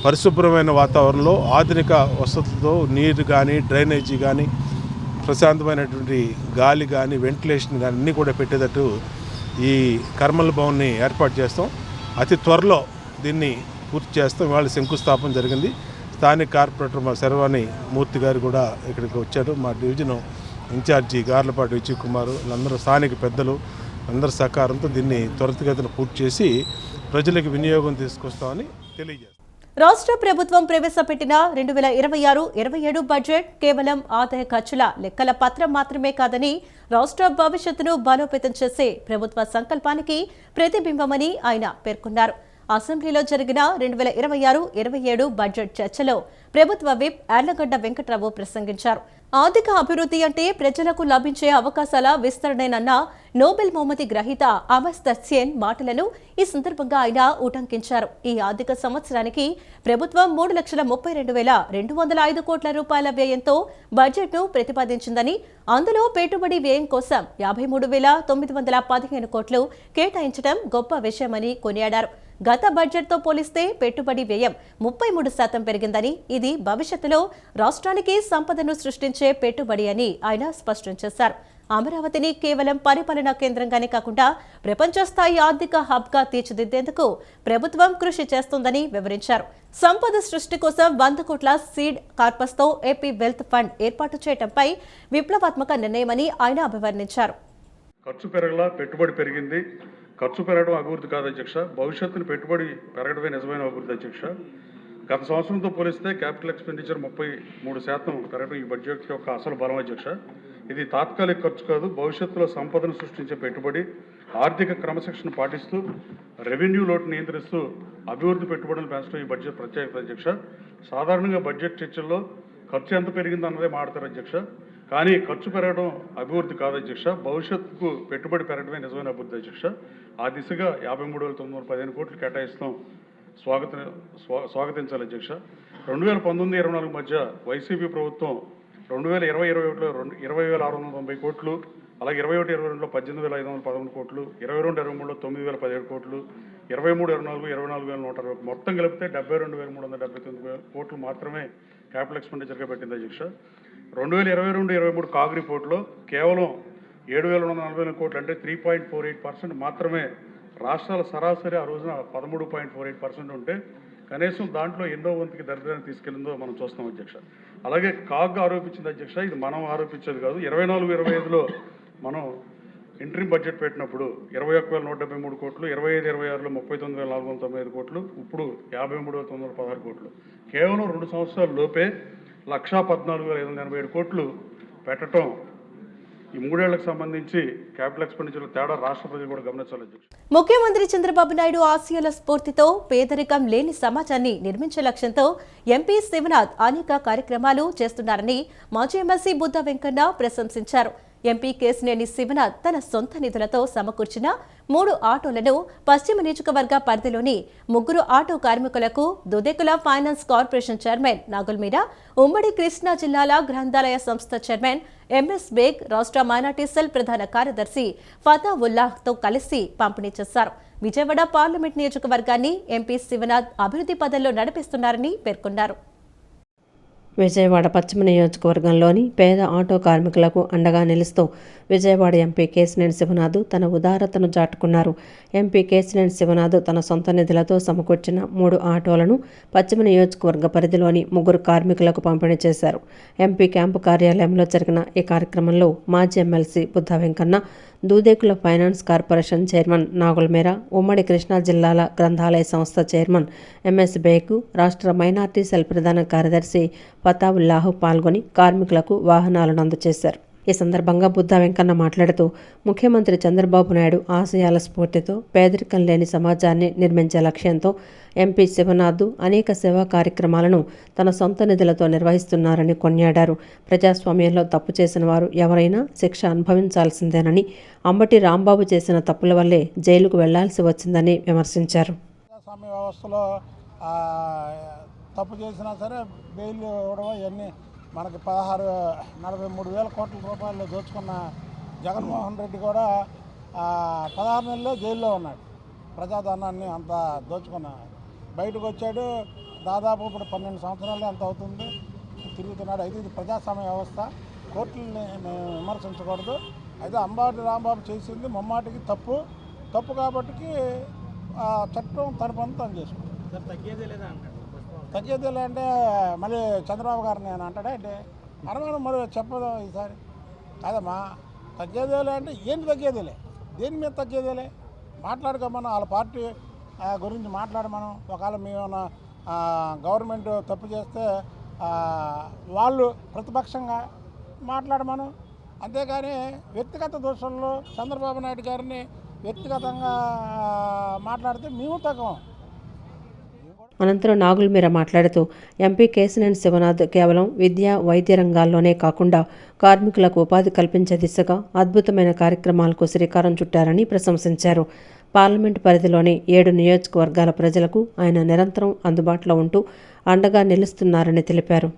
పరిశుభ్రమైన వాతావరణంలో, ఆధునిక వసతులతో నీరు కానీ, డ్రైనేజీ కానీ, ప్రశాంతమైనటువంటి గాలి కానీ, వెంటిలేషన్ కానీ అన్నీ కూడా పెట్టేటట్టు ఈ కర్మల భవన్ని ఏర్పాటు చేస్తాం. అతి త్వరలో దీన్ని పూర్తి చేస్తాం. ఇవాళ శంకుస్థాపన జరిగింది. స్థానిక కార్పొరేటర్ మా శర్వాణి మూర్తి గారు కూడా ఇక్కడికి వచ్చారు. మా డివిజన్ ఇన్ఛార్జి గార్లపాటి విజయ్ కుమార్, వీళ్ళందరూ స్థానిక పెద్దలు అందరి సహకారంతో దీన్ని త్వరితగతిన పూర్తి చేసి ప్రజలకు వినియోగం తీసుకొస్తామని తెలియజేస్తాం. రాష్ట్ర ప్రభుత్వం ప్రవేశపెట్టిన 2026-27 బడ్జెట్ కేవలం ఆదాయ ఖర్చుల లెక్కల పత్రం మాత్రమే కాదని రాష్ట్ర భవిష్యత్తును బలోపేతం చేసే ప్రభుత్వ సంకల్పానికి ప్రతిబింబమని ఆయన పేర్కొన్నారు. అసెంబ్లీలో జరిగిన 2026-27 బడ్జెట్ చర్చలో ప్రభుత్వ విప్ యార్లగడ్డ వెంకట్రావు ప్రసంగించారు. ఆర్థిక అభివృద్ధి అంటే ప్రజలకు లభించే అవకాశాల విస్తరణేనన్న నోబెల్ బహుమతి గ్రహీత అమర్త్య సేన్ మాటలను ఈ సందర్భంగా ఆయన ఉటంకించారు. ఈ ఆర్థిక సంవత్సరానికి ప్రభుత్వం 3,32,205 కోట్ల రూపాయల వ్యయంతో బడ్జెట్ను ప్రతిపాదించిందని, అందులో పెట్టుబడి వ్యయం కోసం 53,915 కోట్లు కేటాయించడం గొప్ప విషయమని కొనియాడారు. గత బడ్జెట్తో పోలిస్తే పెట్టుబడి వ్యయం 33% పెరిగిందని, ఇది భవిష్యత్తులో రాష్ట్రానికి సంపదను సృష్టించే పెట్టుబడి అని ఆయన స్పష్టం చేశారు. అమరావతిని కేవలం పరిపాలనా కేంద్రంగానే కాకుండా ప్రపంచ స్థాయి ఆర్థిక హబ్గా తీర్చిదిద్దేందుకు ప్రభుత్వం కృషి చేస్తోందని వివరించారు. సంపద సృష్టి కోసం 100 కోట్ల సీడ్ కార్పస్తో ఏపీ వెల్త్ ఫండ్ ఏర్పాటు చేయడంపై విప్లవాత్మక నిర్ణయమని ఆయన అభివర్ణించారు. ఖర్చు పెరగలా, పెట్టుబడి పెరిగింది. ఖర్చు పెరగడం అభివృద్ధి కాదు అధ్యక్ష, భవిష్యత్తును పెట్టుబడి పెరగడమే నిజమైన అభివృద్ధి అధ్యక్ష. గత సంవత్సరంతో పోలిస్తే క్యాపిటల్ ఎక్స్పెండిచర్ 33% పెరగడం ఈ బడ్జెట్ యొక్క అసలు బలం అధ్యక్ష. ఇది తాత్కాలిక ఖర్చు కాదు, భవిష్యత్తులో సంపదను సృష్టించే పెట్టుబడి. ఆర్థిక క్రమశిక్షణ పాటిస్తూ రెవెన్యూ లోటు నియంత్రిస్తూ అభివృద్ధి పెట్టుబడులు పెంచడం ఈ బడ్జెట్ ప్రత్యేకత అధ్యక్ష. సాధారణంగా బడ్జెట్ చర్చల్లో ఖర్చు ఎంత పెరిగింది అన్నదే మాట్లాడతారు అధ్యక్ష, కానీ ఖర్చు పెరగడం అభివృద్ధి కాదు అధ్యక్ష, భవిష్యత్తుకు పెట్టుబడి పెరగడమే నిజమైన అభివృద్ధి అధ్యక్ష. ఆ దిశగా 53,915 కోట్లు కేటాయిస్తాం, స్వాగతించాలి అధ్యక్ష. 2019-24 మధ్య వైసీపీ ప్రభుత్వం 2020-21లో 20,690 కోట్లు, అలాగే 21-22లో 18,511 కోట్లు, 22-23లో 9,017 కోట్లు, 23-24 24,160 మొత్తం కలిపితే 72,379 కోట్లు మాత్రమే క్యాపిటల్ ఎక్స్పెండిచర్గా పెట్టింది అధ్యక్ష. 2022-23 కాగ్ రిపోర్ట్లో కేవలం 7,140 కోట్లు అంటే 3.48% మాత్రమే రాష్ట్రాల సరాసరి ఆ రోజున 13.48% ఉంటే కనీసం దాంట్లో ఎన్నో వంతుకి దరిద్రాన్ని తీసుకెళ్లిందో మనం చూస్తాం అధ్యక్ష. అలాగే కాగ్ ఆరోపించింది అధ్యక్ష, ఇది మనం ఆరోపించేది కాదు. 24-25లో మనం ఇంట్రీమ్ బడ్జెట్ పెట్టినప్పుడు 21,173 కోట్లు, 25-26లో 39,495 కోట్లు, ఇప్పుడు 53,916 కోట్లు. కేవలం 2 సంవత్సరాల లోపే 1,14,587 కోట్లు పెట్టడం ఈ 3 ఏళ్లకు సంబంధించి క్యాపిటల్ ఎక్స్పెండిచర్ల తేడా రాష్ట్ర ప్రజలు కూడా గమనించాలి. ముఖ్యమంత్రి చంద్రబాబు నాయుడు ఆశయాల స్ఫూర్తితో పేదరికం లేని సమాజాన్ని నిర్మించే లక్ష్యంతో ఎంపీ శివనాథ్ అనేక కార్యక్రమాలు చేస్తున్నారని మాజీ ఎమ్మెల్సీ బుద్ధ వెంకన్న ప్రశంసించారు. ఎంపీ కేశినేని శివనాథ్ తన సొంత నిధులతో సమకూర్చిన 3 ఆటోలను పశ్చిమ నియోజకవర్గ పరిధిలోని 3 ఆటో కార్మికులకు Dudekula finance corporation chairman Nagul Meera, ఉమ్మడి కృష్ణా జిల్లాల గ్రంథాలయ సంస్థ చైర్మన్ ఎంఎస్ బేగ్, రాష్ట్ర మైనార్టీ సెల్ ప్రధాన కార్యదర్శి ఫతా ఉల్లాహ్తో కలిసి పంపిణీ చేశారు. విజయవాడ పార్లమెంట్ నియోజకవర్గాన్ని ఎంపీ శివనాథ్ అభివృద్ధి పదంలో నడిపిస్తున్నారని పేర్కొన్నారు. విజయవాడ పశ్చిమ నియోజకవర్గంలోని పేద ఆటో కార్మికులకు అండగా నిలుస్తూ విజయవాడ ఎంపీ కేశినేని శివనాథ్ తన ఉదారతను చాటుకున్నారు. ఎంపీ కేశినేని శివనాథ్ తన సొంత నిధులతో సమకూర్చిన 3 ఆటోలను పశ్చిమ నియోజకవర్గ పరిధిలోని 3 కార్మికులకు పంపిణీ చేశారు. ఎంపీ క్యాంపు కార్యాలయంలో జరిగిన ఈ కార్యక్రమంలో మాజీ MLC Buddha Venkanna, Dudekula finance corporation chairman Nagul Meera, ఉమ్మడి కృష్ణా జిల్లాల గ్రంథాలయ సంస్థ చైర్మన్ ఎంఎస్ బేగ్, రాష్ట్ర మైనార్టీ సెల్ ప్రధాన కార్యదర్శి ఫతా ఉల్లాహ్ పాల్గొని కార్మికులకు వాహనాలను అందజేశారు. ఈ సందర్భంగా బుద్ధ వెంకన్న మాట్లాడుతూ ముఖ్యమంత్రి చంద్రబాబు నాయుడు ఆశయాల స్ఫూర్తితో పేదరికం లేని సమాజాన్ని నిర్మించే లక్ష్యంతో ఎంపీ శివనాథ్ అనేక సేవా కార్యక్రమాలను తన సొంత నిధులతో నిర్వహిస్తున్నారని కొనియాడారు. ప్రజాస్వామ్యంలో తప్పు చేసిన వారు ఎవరైనా శిక్ష అనుభవించాల్సిందేనని, అంబటి రాంబాబు చేసిన తప్పుల వల్లే జైలుకు వెళ్లాల్సి వచ్చిందని విమర్శించారు. ప్రజాస్వామ్య వ్యవస్థలో తప్పు చేసినా సరే బెయిల్ ఇవ్వడం ఇవన్నీ మనకి 43,000 కోట్ల రూపాయలు దోచుకున్న జగన్మోహన్ రెడ్డి కూడా 16 నెలల్లో జైల్లో ఉన్నాడు. ప్రజాధనాన్ని అంతా దోచుకున్న బయటకు వచ్చాడు. దాదాపు ఇప్పుడు 12 సంవత్సరాలు ఎంత అవుతుంది తిరుగుతున్నాడు. అయితే ఇది ప్రజాస్వామ్య వ్యవస్థ, కోర్టులని విమర్శించకూడదు. అయితే అంబటి రాంబాబు చేసింది ముమ్మాటికి తప్పు. తప్పు కాబట్టి చట్టం తన పని తను చేసుకుంటాం. తగ్గేదేలే అంటే మళ్ళీ చంద్రబాబు గారిని నేను అంటాడా అంటే అనుమానం మరి చెప్పదు ఈసారి. కాదమ్మా, తగ్గేదేలే అంటే ఏంటి తగ్గేదేలే, దేని మీద తగ్గేదేలే మాట్లాడుకోమను. వాళ్ళ పార్టీ గురించి మాట్లాడమను. ఒకవేళ మేమన్నా గవర్నమెంట్ తప్పు చేస్తే వాళ్ళు ప్రతిపక్షంగా మాట్లాడమను. అంతేగాని వ్యక్తిగత దోషంలో చంద్రబాబు నాయుడు గారిని వ్యక్తిగతంగా మాట్లాడితే మేము తగ్గం. అనంతరం నాగుల్ మీరా మాట్లాడుతూ ఎంపీ కేశినేని శివనాథ్ కేవలం విద్య వైద్య రంగాల్లోనే కాకుండా కార్మికులకు ఉపాధి కల్పించే దిశగా అద్భుతమైన కార్యక్రమాలకు శ్రీకారం చుట్టారని ప్రశంసించారు. పార్లమెంటు పరిధిలోని 7 నియోజకవర్గాల ప్రజలకు ఆయన నిరంతరం అందుబాటులో ఉంటూ అండగా నిలుస్తున్నారని తెలిపారు.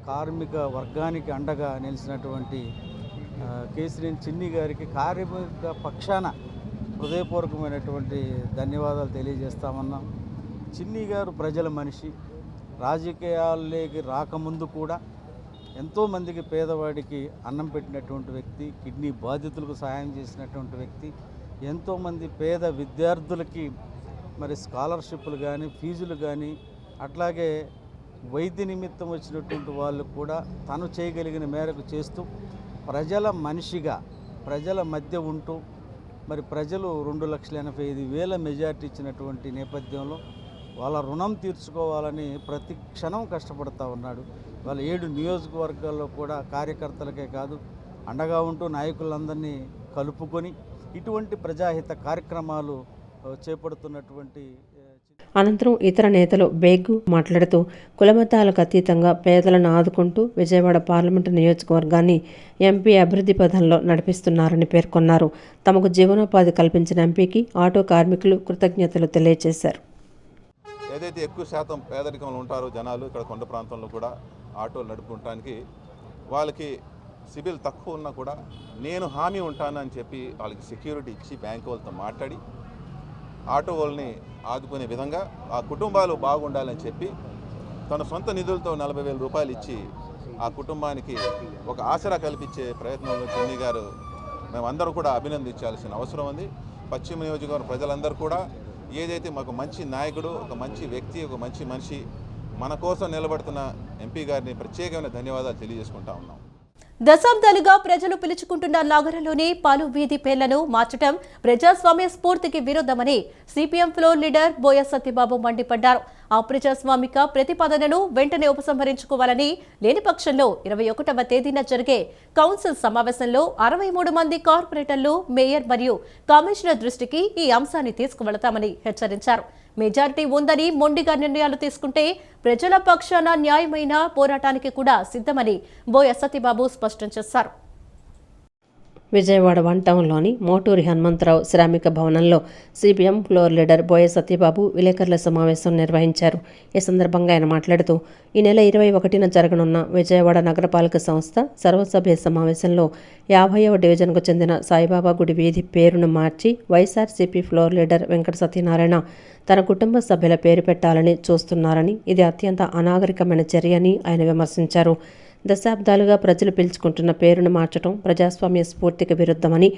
కార్మిక వర్గానికి అండగా నిలిచినటువంటి కేశినేని చిన్ని గారికి కార్మిక పక్షాన హృదయపూర్వకమైనటువంటి ధన్యవాదాలు తెలియజేస్తామన్నాం. చిన్ని గారు ప్రజల మనిషి. రాజకీయాల్లోకి రాకముందు కూడా ఎంతోమందికి పేదవాడికి అన్నం పెట్టినటువంటి వ్యక్తి, కిడ్నీ బాధితులకు సహాయం చేసినటువంటి వ్యక్తి, ఎంతోమంది పేద విద్యార్థులకి మరి స్కాలర్షిప్లు కానీ ఫీజులు కానీ అట్లాగే వైద్య నిమిత్తం వచ్చినటువంటి వాళ్ళు కూడా తను చేయగలిగిన మేరకు చేస్తూ ప్రజల మనిషిగా ప్రజల మధ్య ఉంటూ మరి ప్రజలు 2,85,000 మెజార్టీ ఇచ్చినటువంటి నేపథ్యంలో వాళ్ళ రుణం తీర్చుకోవాలని ప్రతి క్షణం కష్టపడుతూ ఉన్నాడు. వాళ్ళ 7 నియోజకవర్గాల్లో కూడా కార్యకర్తలకే కాదు అండగా ఉంటూ నాయకులందరినీ కలుపుకొని ఇటువంటి ప్రజాహిత కార్యక్రమాలు చేపడుతున్నటువంటి. అనంతరం ఇతర నేతలు బేగ్గు మాట్లాడుతూ కులమతాలకు అతీతంగా పేదలను ఆదుకుంటూ విజయవాడ పార్లమెంటు నియోజకవర్గాన్ని ఎంపీ అభివృద్ధి పథంలో నడిపిస్తున్నారని పేర్కొన్నారు. తమకు జీవనోపాధి కల్పించిన ఎంపీకి ఆటో కార్మికులు కృతజ్ఞతలు తెలియజేశారు. ఏదైతే ఎక్కువ శాతం పేదరికంలో ఉంటారో జనాలు ఇక్కడ కొండ ప్రాంతంలో కూడా ఆటోలు నడుపుకోవడానికి వాళ్ళకి సిబిల్ తక్కువ ఉన్నా కూడా నేను హామీ ఉంటానని చెప్పి వాళ్ళకి సెక్యూరిటీ ఇచ్చి బ్యాంకు వాళ్ళతో మాట్లాడి ఆటో వాళ్ళని ఆదుకునే విధంగా ఆ కుటుంబాలు బాగుండాలని చెప్పి తన సొంత నిధులతో 40,000 రూపాయలు ఇచ్చి ఆ కుటుంబానికి ఒక ఆసరా కల్పించే ప్రయత్నంలో చిన్ని గారు మేమందరూ కూడా అభినందించాల్సిన అవసరం ఉంది. పశ్చిమ నియోజకవర్గం ప్రజలందరూ కూడా ఏదైతే మాకు మంచి నాయకుడు, ఒక మంచి వ్యక్తి, ఒక మంచి మనిషి మన కోసం నిలబడుతున్న ఎంపీ గారిని ప్రత్యేకమైన ధన్యవాదాలు తెలియజేసుకుంటా ఉన్నాం. దశాబ్దాలుగా ప్రజలు పిలుచుకుంటున్న నగరంలోని పలు వీధి పేర్లను మార్చడం ప్రజాస్వామ్య స్ఫూర్తికి విరుద్ధమని సిపిఎం ఫ్లోర్ లీడర్ బోయ సత్యబాబు మండిపడ్డారు. ఆ ప్రజాస్వామిక ప్రతిపాదనను వెంటనే ఉపసంహరించుకోవాలని, లేని పక్షంలో 21వ తేదీన జరిగే కౌన్సిల్ సమావేశంలో 63 మంది కార్పొరేటర్లు, మేయర్ మరియు కమిషనర్ దృష్టికి ఈ అంశాన్ని తీసుకువెళతామని హెచ్చరించారు. మెజారిటీ ఉందని మొండిగా నిర్ణయాలు తీసుకుంటే ప్రజల పక్షాన న్యాయమైన పోరాటానికి కూడా సిద్ధమని బోయ సత్యబాబు స్పష్టం చేశారు. విజయవాడ 1 టౌన్లోని మోటూరి హనుమంతరావు శ్రామిక భవనంలో సిపిఎం ఫ్లోర్ లీడర్ బోయ సత్యబాబు విలేకరుల సమావేశం నిర్వహించారు. ఈ సందర్భంగా ఆయన మాట్లాడుతూ ఈ నెల 21న జరగనున్న విజయవాడ నగరపాలక సంస్థ సర్వసభ్య సమావేశంలో 50వ డివిజన్కు చెందిన సాయిబాబా గుడి వీధి పేరును మార్చి వైఎస్ఆర్సీపీ ఫ్లోర్ లీడర్ వెంకట సత్యనారాయణ తన కుటుంబ సభ్యుల పేరు పెట్టాలని చూస్తున్నారని, ఇది అత్యంత అనాగరికమైన చర్యని ఆయన విమర్శించారు. దశాబ్దాలుగా ప్రజలు పిలుచుకుంటున్న పేరును మార్చడం ప్రజాస్వామ్య స్ఫూర్తికి విరుద్ధమని,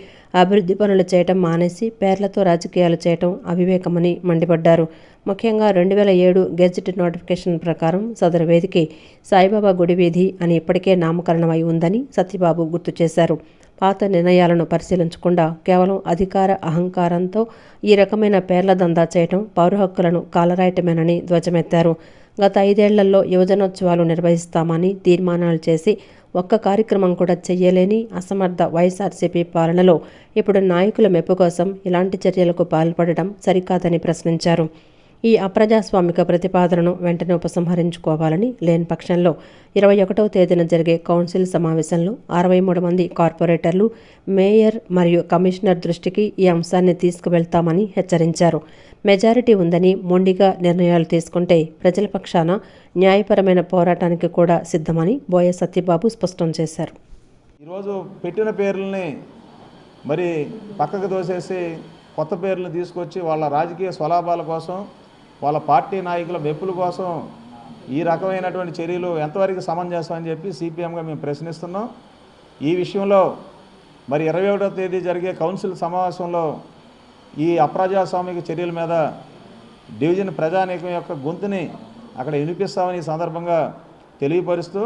అభివృద్ధి పనులు చేయటం మానేసి పేర్లతో రాజకీయాలు చేయటం అవివేకమని మండిపడ్డారు. ముఖ్యంగా 2007 గెజిట్ నోటిఫికేషన్ ప్రకారం సదరు వేదిక సాయిబాబా గుడి వీధి అని ఇప్పటికే నామకరణమై ఉందని సత్యబాబు గుర్తు చేశారు. పాత నిర్ణయాలను పరిశీలించకుండా కేవలం అధికార అహంకారంతో ఈ రకమైన పేర్ల దందా చేయటం పౌర హక్కులను కాలరాయటమేనని ధ్వజమెత్తారు. గత 5 ఏళ్లలో యువజనోత్సవాలు నిర్వహిస్తామని తీర్మానాలు చేసి ఒక్క కార్యక్రమం కూడా చెయ్యలేని అసమర్థ వైఎస్ఆర్సీపీ పాలనలో ఇప్పుడు నాయకుల మెప్పు కోసం ఇలాంటి చర్యలకు పాల్పడడం సరికాదని ప్రశ్నించారు. ఈ అప్రజాస్వామిక ప్రతిపాదనను వెంటనే ఉపసంహరించుకోవాలని, లేని పక్షంలో 21వ తేదీన జరిగే కౌన్సిల్ సమావేశంలో 63 మంది కార్పొరేటర్లు, మేయర్ మరియు కమిషనర్ దృష్టికి ఈ అంశాన్ని తీసుకువెళ్తామని హెచ్చరించారు. మెజారిటీ ఉందని మొండిగా నిర్ణయాలు తీసుకుంటే ప్రజల పక్షాన న్యాయపరమైన పోరాటానికి కూడా సిద్ధమని బోయ సత్యబాబు స్పష్టం చేశారు. ఈరోజు పెట్టిన పేర్లని మరి పక్కకు దోసేసి కొత్త పేర్లను తీసుకొచ్చి వాళ్ళ రాజకీయ స్వలాభాల కోసం, వాళ్ళ పార్టీ నాయకుల మెప్పుల కోసం ఈ రకమైనటువంటి చర్యలు ఎంతవరకు సమంజసం అని చెప్పి సిపిఎంగా మేము ప్రశ్నిస్తున్నాం. ఈ విషయంలో మరి 21వ తేదీ జరిగే కౌన్సిల్ సమావేశంలో ఈ అప్రజాస్వామిక చర్యల మీద డివిజన్ ప్రజానీకం యొక్క గొంతుని అక్కడ వినిపిస్తామని ఈ సందర్భంగా తెలియపరుస్తూ,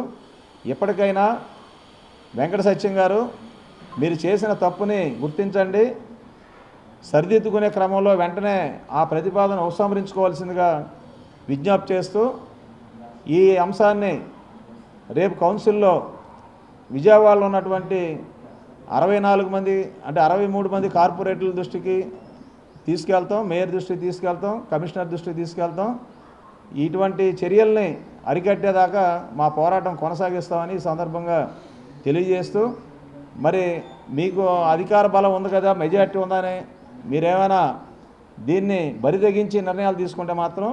ఎప్పటికైనా వెంకట సత్యం గారు మీరు చేసిన తప్పుని గుర్తించండి, సరిదిద్దుకునే క్రమంలో వెంటనే ఆ ప్రతిపాదన ఉపసంహరించుకోవాల్సిందిగా విజ్ఞప్తి చేస్తూ, ఈ అంశాన్ని రేపు కౌన్సిల్లో విజయవాడలో ఉన్నటువంటి 64 మంది అంటే 63 మంది కార్పొరేటర్ల దృష్టికి తీసుకెళ్తాం, మేయర్ దృష్టికి తీసుకెళ్తాం, కమిషనర్ దృష్టికి తీసుకెళ్తాం. ఇటువంటి చర్యల్ని అరికట్టేదాకా మా పోరాటం కొనసాగిస్తామని ఈ సందర్భంగా తెలియజేస్తూ, మరి మీకు అధికార బలం ఉంది కదా, మెజారిటీ ఉందని మీరేమైనా దీన్ని బరితెగించి నిర్ణయాలు తీసుకుంటే మాత్రం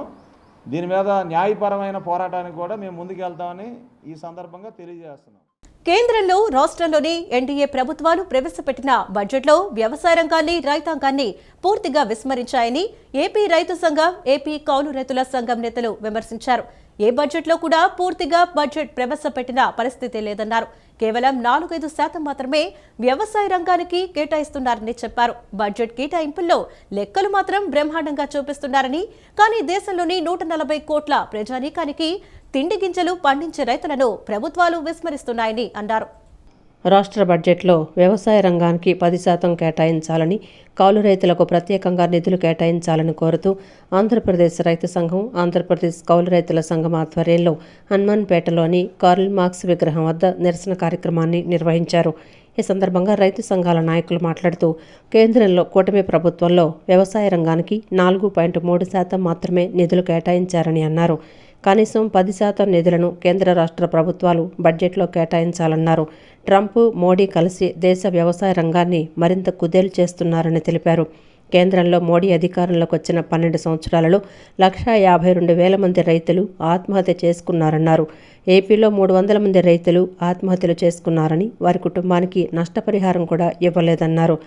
దీని మీద న్యాయపరమైన పోరాటానికి కూడా మేము ముందుకెళ్తామని ఈ సందర్భంగా తెలియజేస్తున్నాం. కేంద్రంలో రాష్ట్రంలోని ఎన్డీఏ ప్రభుత్వాలు ప్రవేశపెట్టిన బడ్జెట్లో వ్యవసాయ రంగాన్ని, రైతాంగాన్ని పూర్తిగా విస్మరించాయని ఏపీ రైతు సంఘం, ఏపీ కౌలు రైతుల సంఘం నేతలు విమర్శించారు. ఏ బడ్జెట్లో కూడా పూర్తిగా బడ్జెట్ ప్రవేశపెట్టిన పరిస్థితి లేదన్నారు. కేవలం 4-5% మాత్రమే వ్యవసాయ రంగానికి కేటాయిస్తున్నారని చెప్పారు. బడ్జెట్ కేటాయింపుల్లో లెక్కలు మాత్రం బ్రహ్మాండంగా చూపిస్తున్నారని, కానీ దేశంలోని 140 కోట్ల ప్రజానీకానికి తిండి గింజలు పండించే రైతులను ప్రభుత్వాలు విస్మరిస్తున్నాయని అన్నారు. రాష్ట్ర బడ్జెట్లో వ్యవసాయ రంగానికి 10% కేటాయించాలని, కౌలు రైతులకు ప్రత్యేకంగా నిధులు కేటాయించాలని కోరుతూ ఆంధ్రప్రదేశ్ రైతు సంఘం, ఆంధ్రప్రదేశ్ కౌలు రైతుల సంఘం ఆధ్వర్యంలో హనుమాన్పేటలోని కార్ల్ మార్క్స్ విగ్రహం వద్ద నిరసన కార్యక్రమాన్ని నిర్వహించారు. ఈ సందర్భంగా రైతు సంఘాల నాయకులు మాట్లాడుతూ, కేంద్రంలో కూటమి ప్రభుత్వంలో వ్యవసాయ రంగానికి 4.3% మాత్రమే నిధులు కేటాయించారని అన్నారు. కనీసం 10% నిధులను కేంద్ర రాష్ట్ర ప్రభుత్వాలు బడ్జెట్లో కేటాయించాలన్నారు. ట్రంప్, మోడీ కలిసి దేశ వ్యవసాయ రంగాన్ని మరింత కుదేలు చేస్తున్నారని తెలిపారు. కేంద్రంలో మోడీ అధికారంలోకి వచ్చిన 12 సంవత్సరాలలో 152,000 మంది రైతులు ఆత్మహత్య చేసుకున్నారన్నారు. ఏపీలో 300 మంది రైతులు ఆత్మహత్యలు చేసుకున్నారని, వారి కుటుంబానికి నష్టపరిహారం కూడా ఇవ్వలేదన్నారు.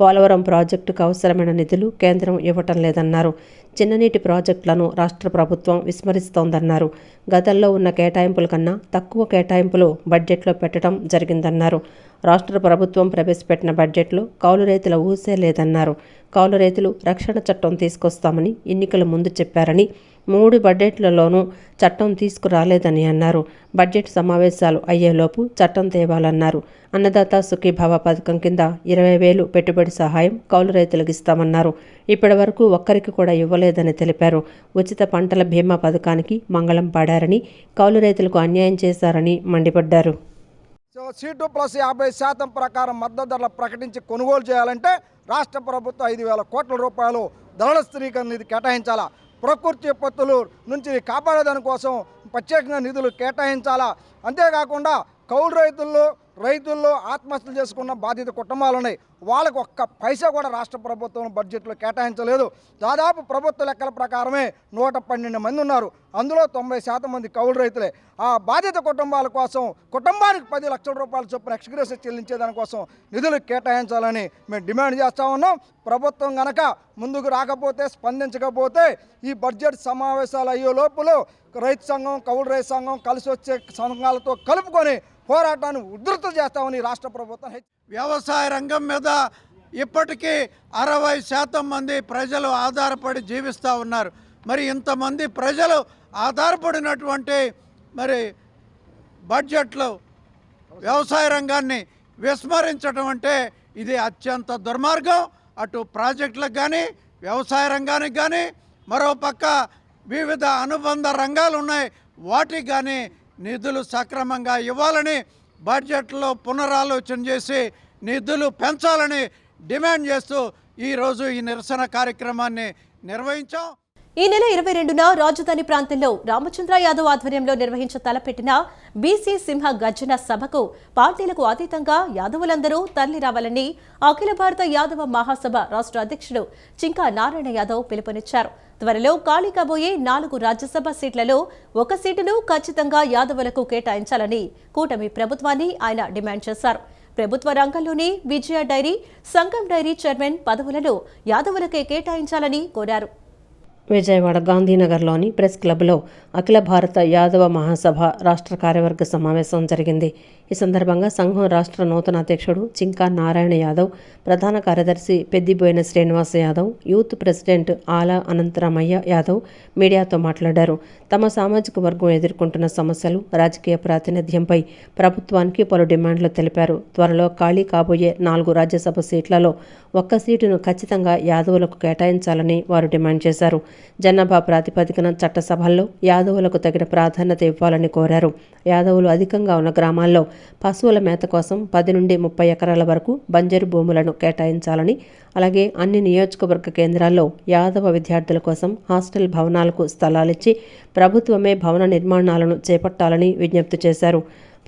పోలవరం ప్రాజెక్టుకు అవసరమైన నిధులు కేంద్రం ఇవ్వటం లేదన్నారు. చిన్ననీటి ప్రాజెక్టులను రాష్ట్ర ప్రభుత్వం విస్మరిస్తోందన్నారు. గతంలో ఉన్న కేటాయింపుల కన్నా తక్కువ కేటాయింపులు బడ్జెట్లో పెట్టడం జరిగిందన్నారు. రాష్ట్ర ప్రభుత్వం ప్రవేశపెట్టిన బడ్జెట్లో కౌలు రైతుల ఊసే లేదన్నారు. కౌలు రైతులు రక్షణ చట్టం తీసుకొస్తామని ఎన్నికల ముందు చెప్పారని, 3 బడ్జెట్లలోనూ చట్టం తీసుకురాలేదని అన్నారు. బడ్జెట్ సమావేశాలు అయ్యేలోపు చట్టం తేవాలన్నారు. అన్నదాత సుఖీభవ పథకం కింద 20,000 పెట్టుబడి సహాయం కౌలు రైతులకు ఇస్తామన్నారు. ఇప్పటి వరకు ఒక్కరికి కూడా ఇవ్వలేదని తెలిపారు. ఉచిత పంటల బీమా పథకానికి మంగళం పాడారని, కౌలు రైతులకు అన్యాయం చేశారని మండిపడ్డారు. C2+50% ప్రకారం మద్దతు ధరలు ప్రకటించి కొనుగోలు చేయాలంటే రాష్ట్ర ప్రభుత్వం 5,000 కోట్ల రూపాయలు ధరల స్థిరీకరణ నిధి కేటాయించాలా. ప్రకృతి విపత్తుల నుంచి కాపాడేదాని కోసం ప్రత్యేకంగా నిధులు కేటాయించాలా. అంతేకాకుండా కౌలు రైతుల్లో ఆత్మహత్యలు చేసుకున్న బాధిత కుటుంబాలు ఉన్నాయి. వాళ్ళకు ఒక్క పైసా కూడా రాష్ట్ర ప్రభుత్వం బడ్జెట్లో కేటాయించలేదు. దాదాపు ప్రభుత్వ లెక్కల ప్రకారమే 112 మంది ఉన్నారు. అందులో 90% మంది కౌలు రైతులే. ఆ బాధిత కుటుంబాల కోసం కుటుంబానికి 10 లక్షల రూపాయల చొప్పున ఎక్స్గ్రేస్ చెల్లించేదానికోసం నిధులు కేటాయించాలని మేము డిమాండ్ చేస్తూ ఉన్నాం. ప్రభుత్వం గనక ముందుకు రాకపోతే, స్పందించకపోతే ఈ బడ్జెట్ సమావేశాలు అయ్యే లోపల రైతు సంఘం, కౌలు రైతు సంఘం కలిసి వచ్చే సంఘాలతో కలుపుకొని పోరాటాన్ని ఉధృతం చేస్తామని రాష్ట్ర ప్రభుత్వం. వ్యవసాయ రంగం మీద ఇప్పటికీ 60% మంది ప్రజలు ఆధారపడి జీవిస్తూ ఉన్నారు. మరి ఇంతమంది ప్రజలు ఆధారపడినటువంటి మరి బడ్జెట్లో వ్యవసాయ రంగాన్ని విస్మరించడం అంటే ఇది అత్యంత దుర్మార్గం. అటు ప్రాజెక్టులకు కానీ, వ్యవసాయ రంగానికి కానీ, మరోపక్క వివిధ అనుబంధ రంగాలు ఉన్నాయి, వాటికి కానీ నిధులు సక్రమంగా ఇవ్వాలని, బడ్జెట్లో పునరాలోచన చేసి నిధులు పెంచాలని డిమాండ్ చేస్తూ ఈరోజు ఈ నిరసన కార్యక్రమాన్ని నిర్వహించాం. ఈ నెల 22న రాజధాని ప్రాంతంలో రామచంద్ర యాదవ్ ఆధ్వర్యంలో తలపెట్టిన బీసీ సింహ గర్జన సభకు పార్టీలకు అతీతంగా యాదవులందరూ తరలి రావాలని అఖిల భారత యాదవ మహాసభ రాష్ట్ర అధ్యక్షుడు చింకా నారాయణ యాదవ్ పిలుపునిచ్చారు. త్వరలో ఖాళీ కాబోయే 4 రాజ్యసభ సీట్లలో 1 సీటును ఖచ్చితంగా యాదవులకు కేటాయించాలని కూటమి ప్రభుత్వాన్ని ఆయన డిమాండ్ చేశారు. ప్రభుత్వ రంగంలోని విజయ డైరీ, సంగం డైరీ చైర్మన్ పదవులను యాదవులకే కేటాయించాలని కోరారు. విజయవాడ గాంధీనగర్లోని ప్రెస్ క్లబ్లో అఖిల భారత యాదవ మహాసభ రాష్ట్ర కార్యవర్గ సమావేశం జరిగింది. ఈ సందర్భంగా సంఘం రాష్ట్ర నూతన అధ్యక్షుడు చింకా నారాయణ యాదవ్, ప్రధాన కార్యదర్శి పెద్దిబోయిన శ్రీనివాస యాదవ్, యూత్ ప్రెసిడెంట్ ఆలా అనంతరామయ్య యాదవ్ మీడియాతో మాట్లాడారు. తమ సామాజిక వర్గం ఎదుర్కొంటున్న సమస్యలు, రాజకీయ ప్రాతినిధ్యంపై ప్రభుత్వానికి పలు డిమాండ్లు తెలిపారు. త్వరలో ఖాళీ కాబోయే 4 రాజ్యసభ సీట్లలో 1 సీటును ఖచ్చితంగా యాదవులకు కేటాయించాలని వారు డిమాండ్ చేశారు. జనాభా ప్రాతిపదికన చట్టసభల్లో యాదవులకు తగిన ప్రాధాన్యత ఇవ్వాలని కోరారు. యాదవులు అధికంగా ఉన్న గ్రామాల్లో పశువుల మేత కోసం 10 నుండి 30 ఎకరాల వరకు బంజరు భూములను కేటాయించాలని, అలాగే అన్ని నియోజకవర్గ కేంద్రాల్లో యాదవ విద్యార్థుల కోసం హాస్టల్ భవనాలకు స్థలాలిచ్చి ప్రభుత్వమే భవన నిర్మాణాలను చేపట్టాలని విజ్ఞప్తి చేశారు.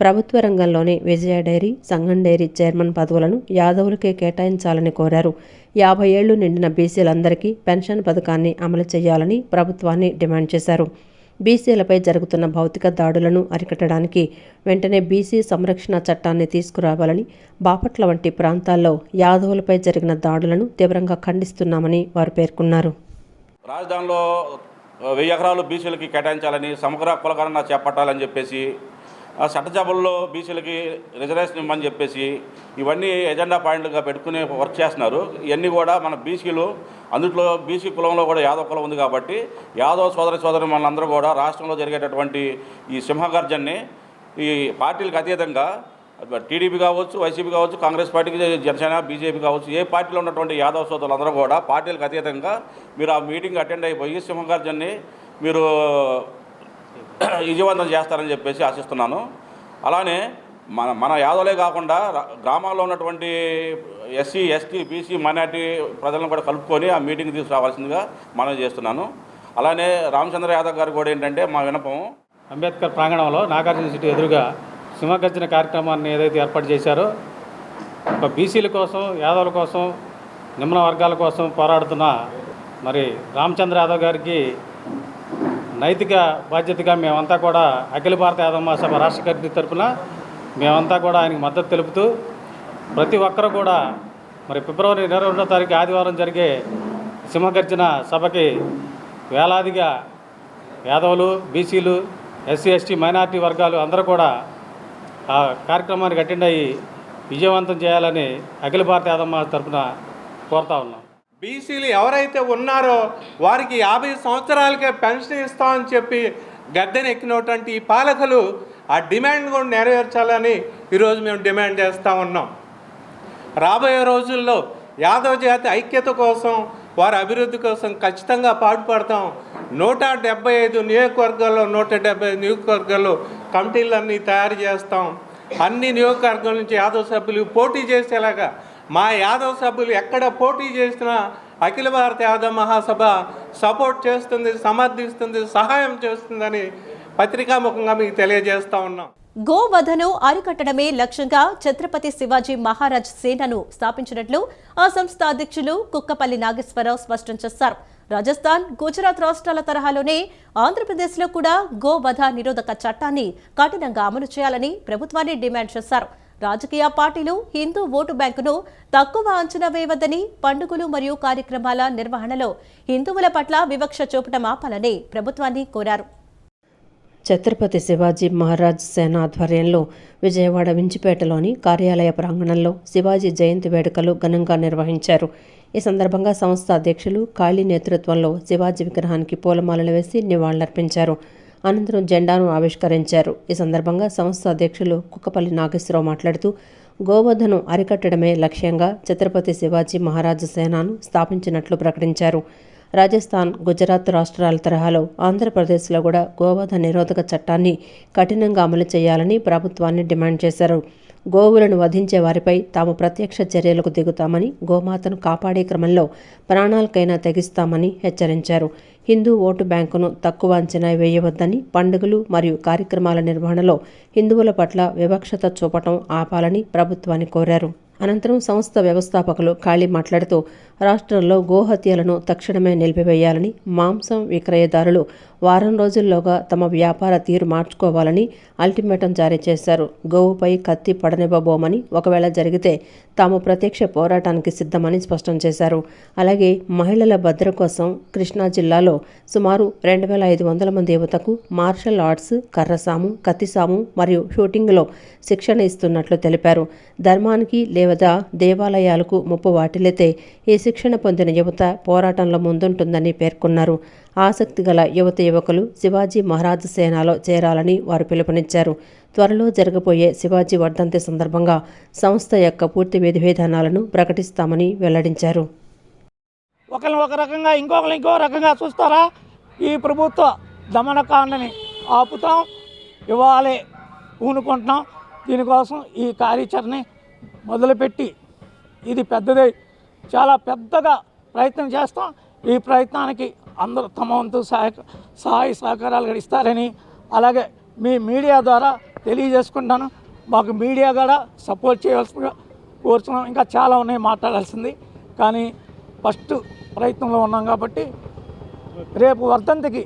ప్రభుత్వ రంగంలోని విజయ డైరీ, సంగం డైరీ చైర్మన్ పదవులను యాదవులకే కేటాయించాలని కోరారు. 50 ఏళ్లు నిండిన బీసీలందరికీ పెన్షన్ పథకాన్ని అమలు చేయాలని ప్రభుత్వాన్ని డిమాండ్ చేశారు. బీసీలపై జరుగుతున్న భౌతిక దాడులను అరికట్టడానికి వెంటనే బీసీ సంరక్షణ చట్టాన్ని తీసుకురావాలని, బాపట్ల వంటి ప్రాంతాల్లో యాదవులపై జరిగిన దాడులను తీవ్రంగా ఖండిస్తున్నామని వారు పేర్కొన్నారు. రాజధానిలో 1000 ఎకరాలు బీసీలకి కేటాయించాలని, సమగ్ర కులగణన చేపట్టాలని చెప్పేసి, చట్టసభల్లో బీసీలకి రిజర్వేషన్ ఇవ్వమని చెప్పేసి ఇవన్నీ ఎజెండా పాయింట్లుగా పెట్టుకుని వర్క్ చేస్తున్నారు. ఇవన్నీ కూడా మన బీసీలు, అందులో బీసీ కులంలో కూడా యాదవ కులం ఉంది కాబట్టి యాదవ సోదరి మనందరూ కూడా రాష్ట్రంలో జరిగేటటువంటి ఈ సింహగర్జన్ని ఈ పార్టీలకు అతీతంగా టీడీపీ కావచ్చు, వైసీపీ కావచ్చు, కాంగ్రెస్ పార్టీకి, జనసేన, బీజేపీ కావచ్చు, ఏ పార్టీలో ఉన్నటువంటి యాదవ సోదరులందరూ కూడా పార్టీలకు అతీతంగా మీరు ఆ మీటింగ్ అటెండ్ అయిపోయి సింహగర్జన్ని మీరు విజయవంతం చేస్తారని చెప్పేసి ఆశిస్తున్నాను. అలానే మన యాదవులే కాకుండా గ్రామాల్లో ఉన్నటువంటి ఎస్సీ, ఎస్టీ, బీసీ, మైనార్టీ ప్రజలను కూడా కలుపుకొని ఆ మీటింగ్ తీసుకురావాల్సిందిగా మనవి చేస్తున్నాను. అలానే రామచంద్ర యాదవ్ గారు కూడా ఏంటంటే మా విన్నపం, అంబేద్కర్ ప్రాంగణంలో నాగార్జున సిటీ ఎదురుగా సింహగర్జన కార్యక్రమాన్ని ఏదైతే ఏర్పాటు చేశారో, ఒక బీసీల కోసం, యాదవుల కోసం, నిమ్న వర్గాల కోసం పోరాడుతున్న మరి రామచంద్ర యాదవ్ గారికి నైతిక బాధ్యతగా మేమంతా కూడా అఖిల భారత యాదవ మహాసభ రాష్ట్ర కమిటీ తరఫున మేమంతా కూడా ఆయనకు మద్దతు తెలుపుతూ ప్రతి ఒక్కరూ కూడా మరి ఫిబ్రవరి 22వ తారీఖు ఆదివారం జరిగే సింహగర్జన సభకి వేలాదిగా యాదవులు, బీసీలు, ఎస్సీ, ఎస్టీ, మైనార్టీ వర్గాలు అందరూ కూడా ఆ కార్యక్రమానికి అటెండ్ అయ్యి విజయవంతం చేయాలని అఖిల భారత యాదవ మహాసభ తరఫున కోరుతా ఉన్నాం. బీసీలు ఎవరైతే ఉన్నారో వారికి 50 సంవత్సరాలకే పెన్షన్ ఇస్తామని చెప్పి గద్దెనెక్కినటువంటి ఈ పాలకులు ఆ డిమాండ్ కూడా నెరవేర్చాలని ఈరోజు మేము డిమాండ్ చేస్తూ ఉన్నాం. రాబోయే రోజుల్లో యాదవ జాతి ఐక్యత కోసం, వారి అభివృద్ధి కోసం ఖచ్చితంగా పాటుపడతాం. 175 నియోజకవర్గాల్లో 175 నియోజకవర్గాల్లో కమిటీలన్నీ తయారు చేస్తాం. అన్ని నియోజకవర్గాల నుంచి యాదవ సభ్యులు పోటీ చేసేలాగా, మా యాదవ సభ్యులు ఎక్కడ పోటీ చేసినా అఖిల భారత యాదవ మహాసభ సపోర్ట్ చేస్తుంది, సమర్థిస్తుంది, సహాయం చేస్తుందని పత్రికాముఖంగా మీకు తెలియజేస్తూ ఉన్నాం. గోవధను అరికట్టడమే లక్ష్యంగా ఛత్రపతి శివాజీ మహారాజ్ సేనను స్థాపించినట్లు ఆ సంస్థ అధ్యక్షులు కుక్కపల్లి నాగేశ్వరరావు స్పష్టం చేశారు. రాజస్థాన్, గుజరాత్ రాష్ట్రాల తరహాలోనే ఆంధ్రప్రదేశ్లో కూడా గోవధ నిరోధక చట్టాన్ని కఠినంగా అమలు చేయాలని ప్రభుత్వాన్ని డిమాండ్ చేశారు. రాజకీయ పార్టీలు హిందూ ఓటు బ్యాంకును తక్కువ అంచనా వేయవద్దని, పండుగలు మరియు కార్యక్రమాల నిర్వహణలో హిందువుల పట్ల వివక్ష చూపటం ఆపాలని ప్రభుత్వాన్ని కోరారు. ఛత్రపతి శివాజీ మహారాజ్ సేన ఆధ్వర్యంలో విజయవాడ వించిపేటలోని కార్యాలయ ప్రాంగణంలో శివాజీ జయంతి వేడుకలు ఘనంగా నిర్వహించారు. ఈ సందర్భంగా సంస్థ అధ్యక్షులు కాళీ నేతృత్వంలో శివాజీ విగ్రహానికి పూలమాలలు వేసి నివాళులర్పించారు. అనంతరం జెండాను ఆవిష్కరించారు. ఈ సందర్భంగా సంస్థ అధ్యక్షులు కుక్కపల్లి నాగేశ్వరరావు మాట్లాడుతూ గోవధను అరికట్టడమే లక్ష్యంగా ఛత్రపతి శివాజీ మహారాజ్ సేనను స్థాపించినట్లు ప్రకటించారు. రాజస్థాన్, గుజరాత్ రాష్ట్రాల తరహాలో ఆంధ్రప్రదేశ్లో కూడా గోవధ నిరోధక చట్టాన్ని కఠినంగా అమలు చేయాలని ప్రభుత్వాన్ని డిమాండ్ చేశారు. గోవులను వధించే వారిపై తాము ప్రత్యక్ష చర్యలకు దిగుతామని, గోమాతను కాపాడే క్రమంలో ప్రాణాలకైనా తెగిస్తామని హెచ్చరించారు. హిందూ ఓటు బ్యాంకును తక్కువ అంచనా వేయవద్దని, పండుగలు మరియు కార్యక్రమాల నిర్వహణలో హిందువుల పట్ల వివక్షత చూపటం ఆపాలని ప్రభుత్వాన్ని కోరారు. అనంతరం సంస్థ వ్యవస్థాపకులు కాళీ మాట్లాడుతూ రాష్ట్రంలో గోహత్యలను తక్షణమే నిలిపివేయాలని, మాంసం విక్రయదారులు వారం రోజుల్లోగా తమ వ్యాపార తీరు మార్చుకోవాలని అల్టిమేటం జారీ చేశారు. గోవుపై కత్తి పడనివ్వబోమని, ఒకవేళ జరిగితే తాము ప్రత్యక్ష పోరాటానికి సిద్ధమని స్పష్టం చేశారు. అలాగే మహిళల భద్రత కోసం కృష్ణా జిల్లాలో సుమారు 2500 మంది యువతకు మార్షల్ ఆర్ట్స్, కర్రసాము, కత్తిసాము మరియు షూటింగ్లో శిక్షణ ఇస్తున్నట్లు తెలిపారు. ధర్మానికి లేదా దేవాలయాలకు ముప్పు వాటిల్లితే ఈ శిక్షణ పొందిన యువత పోరాటంలో ముందుంటుందని పేర్కొన్నారు. ఆసక్తి గల యువకులు శివాజీ మహారాజ్ సేనలో చేరాలని వారు పిలుపునిచ్చారు. త్వరలో జరగబోయే శివాజీ వర్ధంతి సందర్భంగా సంస్థ యొక్క పూర్తి విధి విధానాలను ప్రకటిస్తామని వెల్లడించారు. ఒకరిని ఒక రకంగా ఇంకొకరు ఇంకో రకంగా చూస్తారా? ఈ ప్రభుత్వ దమనకాండని ఆపుతాం, ఇవ్వాలి పూనుకుంటున్నాం. దీనికోసం ఈ కార్యాచరణ మొదలుపెట్టి ఇది పెద్దది, చాలా పెద్దగా ప్రయత్నం చేస్తాం. ఈ ప్రయత్నానికి అందరూ తమ వంతు సహాయ సహకారాలు ఇస్తారని అలాగే మీ మీడియా ద్వారా తెలియజేసుకుంటాను. మాకు మీడియా కూడా సపోర్ట్ చేయవలసిందిగా కోరుతున్నాం. ఇంకా చాలా ఉన్నాయి మాట్లాడాల్సింది, కానీ ఫస్ట్ ప్రయత్నంలో ఉన్నాం కాబట్టి రేపు వర్ధంతికి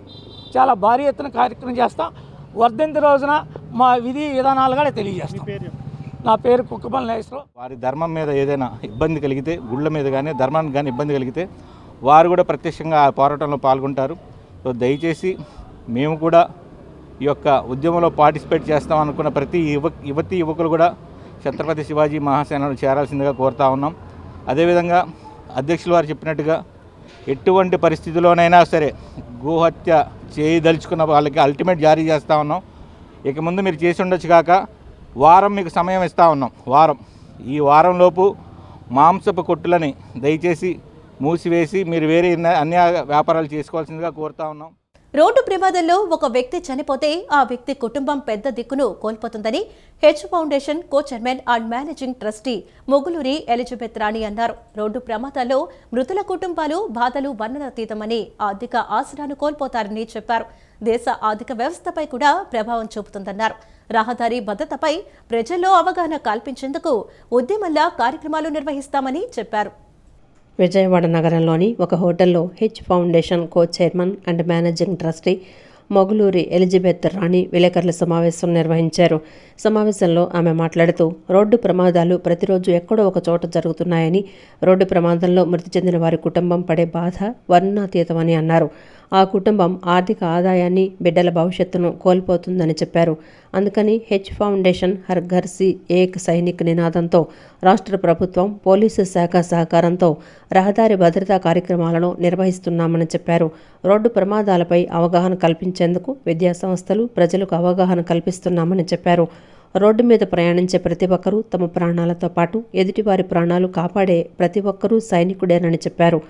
చాలా భారీ ఎత్తున కార్యక్రమం చేస్తాం. వర్ధంతి రోజున మా విధి విధానాలు కూడా తెలియజేస్తాం. నా పేరు కుక్కపల్లి నాగేశ్వరరావు. వారి ధర్మం మీద ఏదైనా ఇబ్బంది కలిగితే, గుళ్ళ మీద కానీ ధర్మానికి కానీ ఇబ్బంది కలిగితే వారు కూడా ప్రత్యక్షంగా ఆ పోరాటంలో పాల్గొంటారు. సో దయచేసి మేము కూడా ఈ యొక్క ఉద్యమంలో పార్టిసిపేట్ చేస్తాం అనుకున్న ప్రతి యువకులు కూడా ఛత్రపతి శివాజీ మహాసేనలో చేరాల్సిందిగా కోరుతా ఉన్నాం. అదేవిధంగా అధ్యక్షులు వారు చెప్పినట్టుగా ఎటువంటి పరిస్థితుల్లోనైనా సరే గోహత్య చేయదలుచుకున్న వాళ్ళకి అల్టిమేట్ జారీ చేస్తూ ఉన్నాం. ఇక ముందు మీరు చేసి ఉండొచ్చు కాక వారం మీకు సమయం ఇస్తూ ఉన్నాం. ఈ వారంలోపు మాంసపు కొట్టులని దయచేసి మూసివేసి మీరు వేరే అన్య వ్యాపారాలు చేసుకోవాల్సిందిగా కోరుతా ఉన్నాం. రోడ్డు ప్రమాదంలో ఒక వ్యక్తి చనిపోతే ఆ వ్యక్తి కుటుంబం పెద్ద దిక్కును కోల్పోతుందని H foundation co chairman and managing trustee Moguluri Elizabeth Rani అన్నారు. రోడ్డు ప్రమాదాల్లో మృతుల కుటుంబాలు బాధలు వర్ణనాతీతమని ఆర్థిక ఆసరాను కోల్పోతారని చెప్పారు. దేశ ఆర్థిక వ్యవస్థపై కూడా ప్రభావం చూపుతుందన్నారు. రహదారి భద్రతపై ప్రజల్లో అవగాహన కల్పించేందుకు ఉద్యమంలా కార్యక్రమాలు నిర్వహిస్తామని చెప్పారు. విజయవాడ నగరంలోని ఒక హోటల్లో H foundation co chairman and managing trustee Moguluri Elizabeth Rani విలేకరుల సమావేశం నిర్వహించారు. సమావేశంలో ఆమె మాట్లాడుతూ రోడ్డు ప్రమాదాలు ప్రతిరోజు ఎక్కడో ఒక చోట జరుగుతున్నాయని, రోడ్డు ప్రమాదంలో మృతి చెందిన వారి కుటుంబం పడే బాధ వర్ణనాతీతమని అన్నారు. ఆ కుటుంబం ఆర్థిక ఆదాయాన్ని, బిడ్డల భవిష్యత్తును కోల్పోతుందని చెప్పారు. అందుకని హెచ్ ఫౌండేషన్ హర్ ఘర్ సి ఏక్ సైనిక్ నినాదంతో రాష్ట్ర ప్రభుత్వం, పోలీసు శాఖ సహకారంతో రహదారి భద్రతా కార్యక్రమాలను నిర్వహిస్తున్నామని చెప్పారు. రోడ్డు ప్రమాదాలపై అవగాహన కల్పించేందుకు విద్యా సంస్థలు, ప్రజలకు అవగాహన కల్పిస్తున్నామని చెప్పారు. రోడ్డు మీద ప్రయాణించే ప్రతి ఒక్కరూ తమ ప్రాణాలతో పాటు ఎదుటివారి ప్రాణాలు కాపాడే ప్రతి ఒక్కరూ సైనికుడేనని చెప్పారు.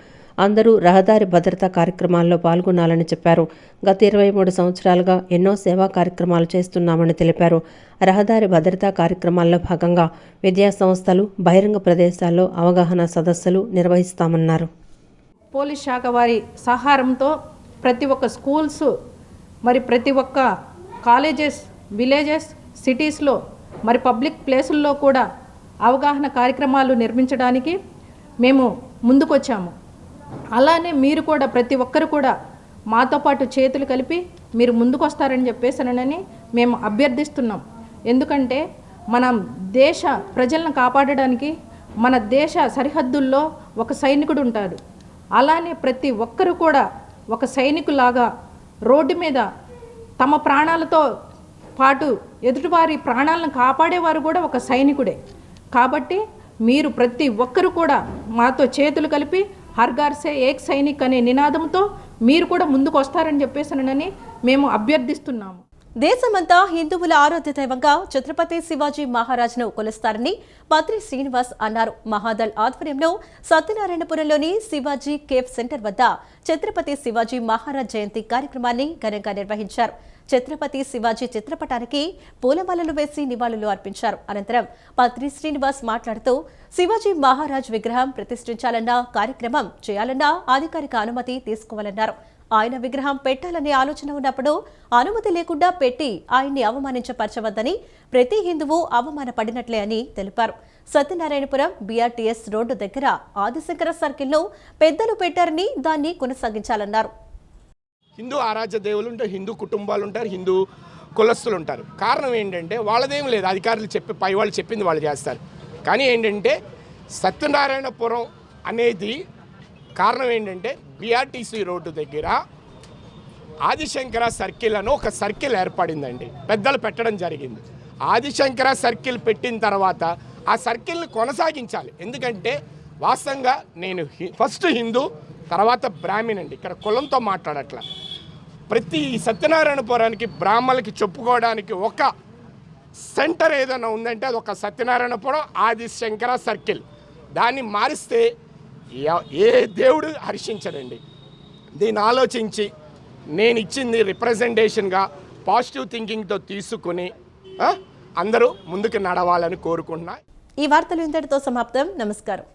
అందరూ రహదారి భద్రతా కార్యక్రమాల్లో పాల్గొనాలని చెప్పారు. గత 23 సంవత్సరాలుగా ఎన్నో సేవా కార్యక్రమాలు చేస్తున్నామని తెలిపారు. రహదారి భద్రతా కార్యక్రమాల్లో భాగంగా విద్యా సంస్థలు, బహిరంగ ప్రదేశాల్లో అవగాహన సదస్సులు నిర్వహిస్తామన్నారు. పోలీస్ శాఖ వారి సహాయంతో ప్రతి ఒక్క స్కూల్స్, మరి ప్రతి ఒక్క కాలేజెస్, విలేజెస్, సిటీస్లో, మరి పబ్లిక్ ప్లేసుల్లో కూడా అవగాహన కార్యక్రమాలు నిర్మించడానికి మేము ముందుకొచ్చాము. అలానే మీరు కూడా ప్రతి ఒక్కరు కూడా మాతో పాటు చేతులు కలిపి మీరు ముందుకొస్తారని చెప్పేసానని మేము అభ్యర్థిస్తున్నాం. ఎందుకంటే మనం దేశ ప్రజలను కాపాడడానికి మన దేశ సరిహద్దుల్లో ఒక సైనికుడు ఉంటాడు. అలానే ప్రతి ఒక్కరు కూడా ఒక సైనికులాగా రోడ్డు మీద తమ ప్రాణాలతో పాటు ఎదుటివారి ప్రాణాలను కాపాడేవారు కూడా ఒక సైనికుడే. కాబట్టి మీరు ప్రతి ఒక్కరు కూడా మాతో చేతులు కలిపి హర్ ఘర్ సే ఏక్ సైనిక్ అనే నినాదంతో మీరు కూడా ముందుకు వస్తారని చెప్పేసానని మేము అభ్యర్థిస్తున్నాము. దేశమంతా హిందువుల ఆరాధ్య దైవంగా ఛత్రపతి శివాజీ మహారాజ్ను కొలుస్తారని పత్రి శ్రీనివాస్ అన్నారు. మహాదళ్ ఆధ్వర్యంలో సత్యనారాయణపురంలోని శివాజీ కేఫ్ సెంటర్ వద్ద ఛత్రపతి శివాజీ మహారాజ్ జయంతి కార్యక్రమాన్ని ఘనంగా నిర్వహించారు. ఛత్రపతి శివాజీ చిత్రపటానికి పూలమాలలు వేసి నివాళులు అర్పించారు. అనంతరం పత్రి శ్రీనివాస్ మాట్లాడుతూ శివాజీ మహారాజ్ విగ్రహం ప్రతిష్ఠించాలన్నా, కార్యక్రమం చేయాలన్నా అధికారిక అనుమతి తీసుకోవాలన్నారు. ఆయన విగ్రహం పెట్టాలనే ఆలోచన ఉన్నప్పుడు అనుమతి లేకుండా పెట్టి ఆయన్ని అవమానించపరచవద్దని ప్రతి హిందువు అవమానపడినట్లే అని తెలిపారు. సత్యనారాయణపురం బీఆర్టీఎస్ రోడ్డు దగ్గర ఆదిశంకర సర్కిల్లో పెద్దలు పెట్టారని దాన్ని కొనసాగించాలన్నారు. హిందూ ఆరాధ్య దేవులు ఉంటారు, హిందూ కుటుంబాలు ఉంటారు, హిందూ కులస్తులు ఉంటారు. కారణం ఏంటంటే వాళ్ళదేం లేదు, అధికారులు పై వాళ్ళు చెప్పింది వాళ్ళు చేస్తారు. కానీ ఏంటంటే సత్యనారాయణపురం అనేది కారణం ఏంటంటే బీఆర్టీసీ రోడ్డు దగ్గర ఆదిశంకర సర్కిల్ అని ఒక సర్కిల్ ఏర్పడిందండి, పెద్దలు పెట్టడం జరిగింది. ఆదిశంకర సర్కిల్ పెట్టిన తర్వాత ఆ సర్కిల్ని కొనసాగించాలి. ఎందుకంటే వాస్తవంగా నేను ఫస్ట్ హిందూ, తర్వాత బ్రాహ్మణ్ అండి, ఇక్కడ కులంతో మాట్లాడట్లా. ప్రతి సత్యనారాయణపురానికి బ్రాహ్మణులకి చెప్పుకోవడానికి ఒక సెంటర్ ఏదైనా ఉందంటే అది ఒక సత్యనారాయణపురం ఆదిశంకర సర్కిల్. దాన్ని మారిస్తే ఏ దేవుడు హర్షించడండి. దీన్ని ఆలోచించి నేను ఇచ్చింది రిప్రజెంటేషన్గా పాజిటివ్ థింకింగ్తో తీసుకుని అందరూ ముందుకు నడవాలని కోరుకుంటున్నా. ఈ వార్తలు ఇంతటితో సమాప్తం. నమస్కారం.